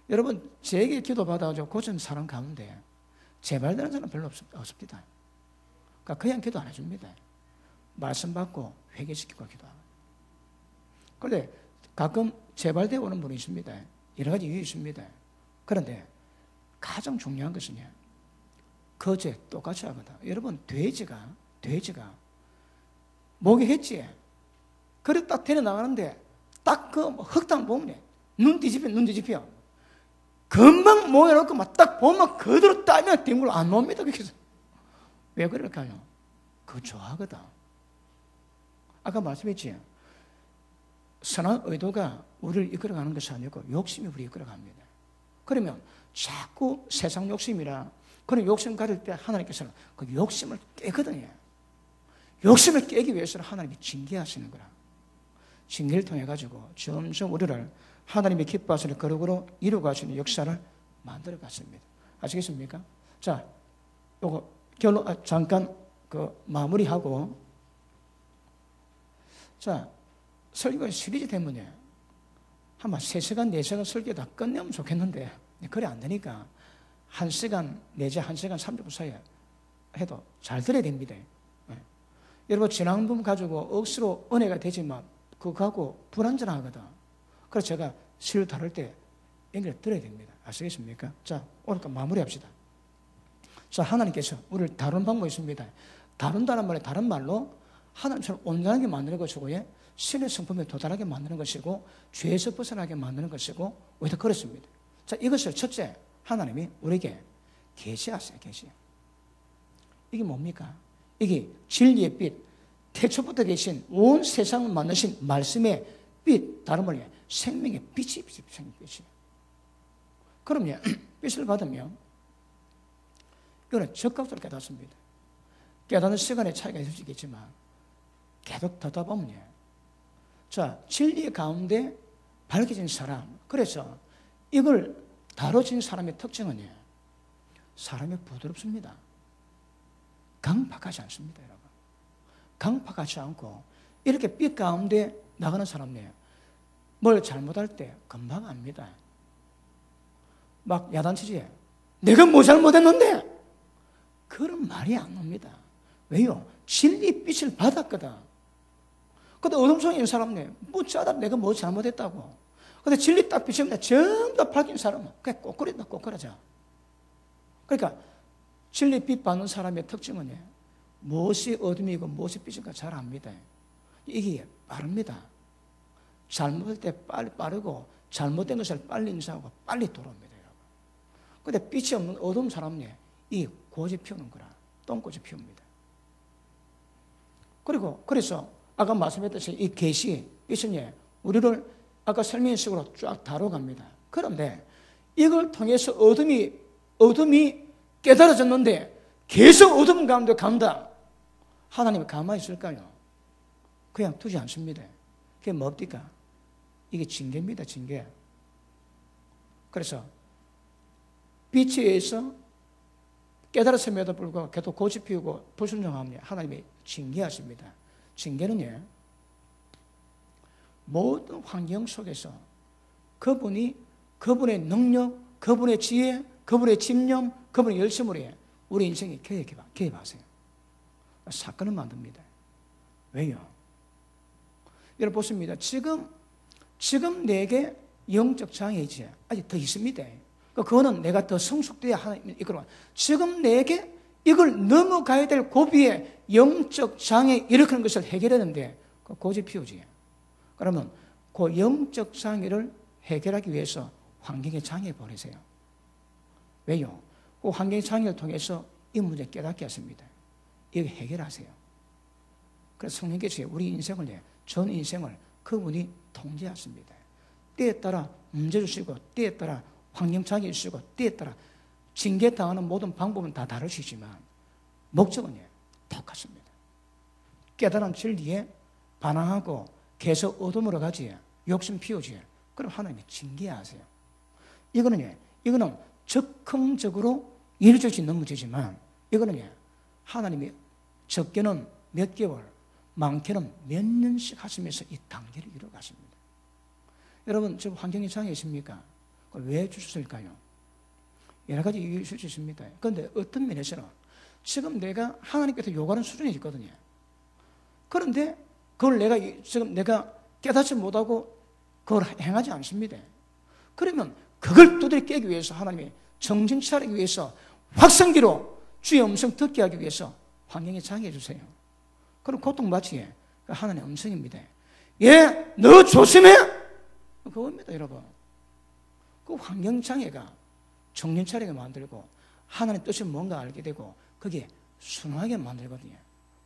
여러분 제게 기도받아가지고 고친 사람 가운데 재발되는 사람 별로 없습니다. 그러니까 그냥 기도 안 해줍니다. 말씀 받고 회개시키고 기도하고. 그런데 가끔 재발되어 오는 분이 있습니다. 여러 가지 이유가 있습니다. 그런데 가장 중요한 것은요. 그 죄 똑같이 하거든. 여러분 돼지가 목이 했지. 그래 딱 데려 나가는데 딱 그 흙탕 보면 눈 뒤집혀. 금방 모여놓고 막 딱 보면 그대로 따면 뒷물 안 나옵니다. 그래서 왜 그럴까요? 그거 좋아하거든. 아까 말씀했지. 선한 의도가 우리를 이끌어가는 것이 아니고 욕심이 우리를 이끌어갑니다. 그러면 자꾸 세상 욕심이라 그런 욕심 가질 때 하나님께서는 그 욕심을 깨거든요. 욕심을 깨기 위해서는 하나님이 징계하시는 거라. 징계를 통해 가지고 점점 우리를 하나님의 기뻐하시는 거룩으로 이루어가시는 역사를 만들어 갔습니다. 아시겠습니까? 자, 요거 결론 잠깐 그 마무리하고 자 설교 시리즈 때문에 한번 3시간, 4시간 설교 다 끝내면 좋겠는데 그래 안 되니까 1시간 내지 1시간 30분 사이에 해도 잘 들어야 됩니다. 네. 여러분 지난번 가지고 억수로 은혜가 되지만 그거하고 불완전하거든. 그래서 제가 시를 다룰 때 연결해 드려야 됩니다. 아시겠습니까? 자, 오늘 마무리합시다. 자, 하나님께서 우리를 다루는 방법이 있습니다. 다룬다는 말이 다른 말로 하나님처럼 온전하게 만드는 것이고, 신의 성품에 도달하게 만드는 것이고, 죄에서 벗어나게 만드는 것이고, 우리가 그렇습니다. 자, 이것을 첫째, 하나님이 우리에게 계시하세요, 계시. 이게 뭡니까? 이게 진리의 빛, 태초부터 계신 온 세상을 만드신 말씀의 빛, 다른 말로 생명의 빛이 생명의 빛이에요. 그럼요, 빛을 받으면 이거는 적극적으로 깨닫습니다. 깨닫는 시간의 차이가 있을 수 있겠지만 계속 듣다 보면, 자, 진리 가운데 밝혀진 사람, 그래서 이걸 다뤄진 사람의 특징은 사람이 부드럽습니다. 강팍하지 않습니다, 여러분. 강팍하지 않고 이렇게 빛 가운데 나가는 사람이에요. 뭘 잘못할 때 금방 압니다. 막 야단치지. 내가 뭐 잘못했는데? 그런 말이 안 납니다. 왜요? 진리 빛을 받았거든. 근데 어둠 속에 있는 사람네, 뭐 짜다 내가 뭐 잘못했다고. 근데 진리 딱 비치면 전부 다 밝힌 사람은 그냥 꼬꾸리다, 꼬꾸라져. 그러니까 진리 빛 받는 사람의 특징은 무엇이 어둠이고 무엇이 빛인가 잘 압니다. 이게 빠릅니다. 잘못할 때 빨리 빠르고 잘못된 것을 빨리 인사하고 빨리 돌아옵니다, 여러분. 근데 빛이 없는 어두운 사람은 이 고지 피우는 거라, 똥꼬지 피웁니다. 그리고 그래서 아까 말씀했듯이 이 계시, 빛은 우리를 아까 설명의 식으로 쫙 다뤄갑니다. 그런데 이걸 통해서 어둠이 깨달아졌는데 계속 어둠 가운데 간다. 하나님이 가만히 있을까요? 그냥 두지 않습니다. 그게 뭡니까? 이게 징계입니다, 징계. 그래서 빛에 의해서 깨달았음에도 불구하고 계속 고집 피우고 불순종하면 하나님이 징계하십니다. 징계는 모든 환경 속에서 그분의 능력, 그분의 지혜, 그분의 집념, 그분의 열심으로 우리 인생에 개입하세요. 사건을 만듭니다. 왜요? 여러분 보십니다. 지금 내게 영적 장애이지 아직 더 있습니다. 그거는 내가 더 성숙돼야 하나님 이끌어. 지금 내게 이걸 넘어가야 될 고비에 영적 장애 일으키는 것을 해결하는데 고집 피우지. 그러면 그 영적 장애를 해결하기 위해서 환경의 장애 보내세요. 왜요? 그 환경의 장애를 통해서 이 문제 깨닫게 하십니다. 이거 해결하세요. 그래서 성령께서 우리 인생을, 전 인생을 그분이 통제하십니다. 때에 따라 문제 주시고, 때에 따라 환경 장애 주시고, 때에 따라 징계당하는 모든 방법은 다 다르시지만 목적은 똑같습니다. 깨달은 진리에 반항하고 계속 어둠으로 가지, 욕심 피우지, 그럼 하나님이 징계하세요. 이거는 적극적으로 이루어질지 넘어지지만 이거는 하나님이 적게는 몇 개월, 많게는 몇 년씩 하시면서 이 단계를 이루어가십니다. 여러분, 지금 환경이 장애 있습니까? 왜 주셨을까요? 여러 가지 이유가 있을 수 있습니다. 그런데 어떤 면에서는 지금 내가 하나님께서 요구하는 수준이 있거든요. 그런데 그걸 내가 깨닫지 못하고 그걸 행하지 않습니다. 그러면 그걸 두드려 깨기 위해서 하나님이 정신 차리기 위해서 확성기로 주의 음성 듣게 하기 위해서 환경에 장애해 주세요. 그럼 고통받지 하나님의 음성입니다. 너 조심해! 그겁니다, 여러분. 그 환경 장애가 정신 차리게 만들고 하나님의 뜻이 뭔가 알게 되고 그게 순하게 만들거든요.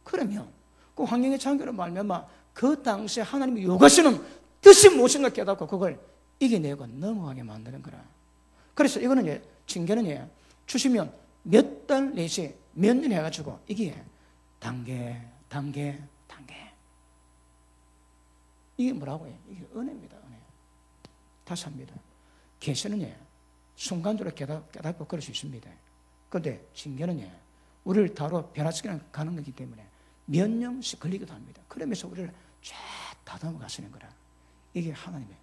그러면 그 환경의 장애로 말미암아 그 당시에 하나님이 요구하시는 뜻이 무엇인가 깨닫고 그걸 이겨내고 넘어가게 만드는 거라. 그래서 이거는 징계는 주시면 몇 달 내지 몇 년 해가지고 이게 단계. 이게 뭐라고요? 이게 은혜입니다, 은혜. 다시 합니다. 계시는 순간적으로 깨닫고 그럴 수 있습니다. 그런데 징계는 우리를 다뤄 변화시키는 가는 거기 때문에 몇 년씩 걸리기도 합니다. 그러면서 우리를 쫙 다듬어 가시는 거라. 이게 하나님의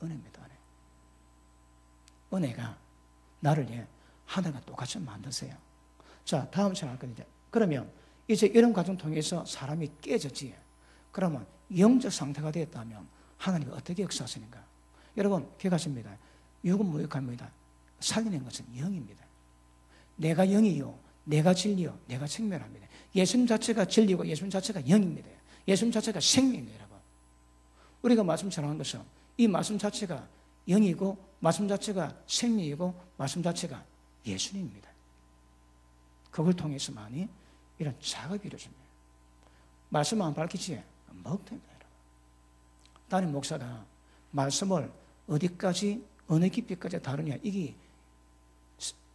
은혜입니다, 은혜. 은혜가 나를 하늘과 똑같이 만드세요. 자, 다음 시간 할 건데, 그러면 이제 이런 과정 통해서 사람이 깨졌지. 그러면 영적 상태가 되었다면 하나님이 어떻게 역사하시는가? 여러분 기억하십니다. 이건 무익합니다. 살리는 것은 영입니다. 내가 영이요, 내가 진리요, 내가 생명합니다. 예수님 자체가 진리고 예수님 자체가 영입니다. 예수님 자체가 생명입니다, 여러분. 우리가 말씀 전하는 것은 이 말씀 자체가 영이고 말씀 자체가 생명이고 말씀 자체가 예수님입니다. 그걸 통해서만이 이런 작업이 이루어집니다. 말씀 안 밝히지 먹됩니다, 여러분. 담임 목사가 말씀을 어디까지 어느 깊이까지 다루냐, 이게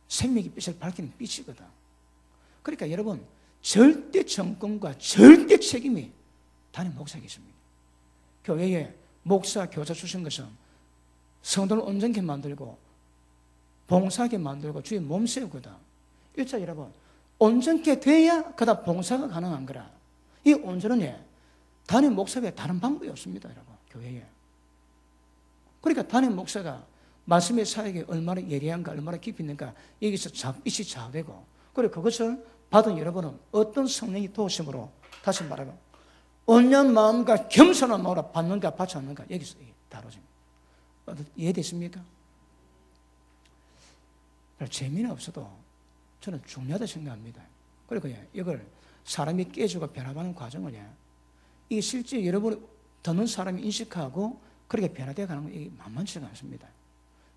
생명의 빛을 밝히는 빛이거든. 그러니까 여러분, 절대 정권과 절대 책임이 담임 목사에게 있습니다. 교회에 목사, 교사 주신 것은 성도를 온전케 만들고 봉사하게 만들고 주의 몸 세우거든. 일자 여러분, 온전케 돼야 그다 봉사가 가능한 거라. 이 온전은 담임 목사 외에 다른 방법이 없습니다, 여러분. 교회에. 그러니까 담임 목사가 말씀의 사역에 얼마나 예리한가, 얼마나 깊이 있는가, 여기서 빛이 좌우되고, 그리고 그것을 받은 여러분은 어떤 성령이 도우심으로, 다시 말하면 온유한 마음과 겸손한 마음으로 받는가 받지 않는가, 여기서 다루어집니다. 이해됐습니까? 별 재미는 없어도 저는 중요하다 생각합니다. 그리고 이걸 사람이 깨지고 변화하는 과정을 이게 실제 여러분이 듣는 사람이 인식하고 그렇게 변화되어 가는 건 이게 만만치가 않습니다.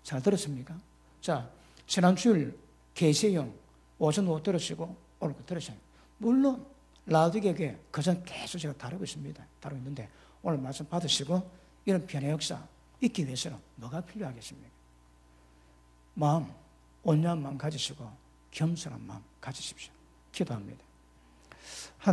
잘 들었습니까? 자, 지난 주일 계시형 오전 못 들으시고 오늘 들으셔요. 물론 라우디게게 그전 계속 제가 다루고 있습니다. 다루고 있는데 오늘 말씀 받으시고 이런 변화 역사 있기 위해서는 뭐가 필요하겠습니까? 마음, 온유한 마음 가지시고 겸손한 마음 가지십시오. 기도합니다.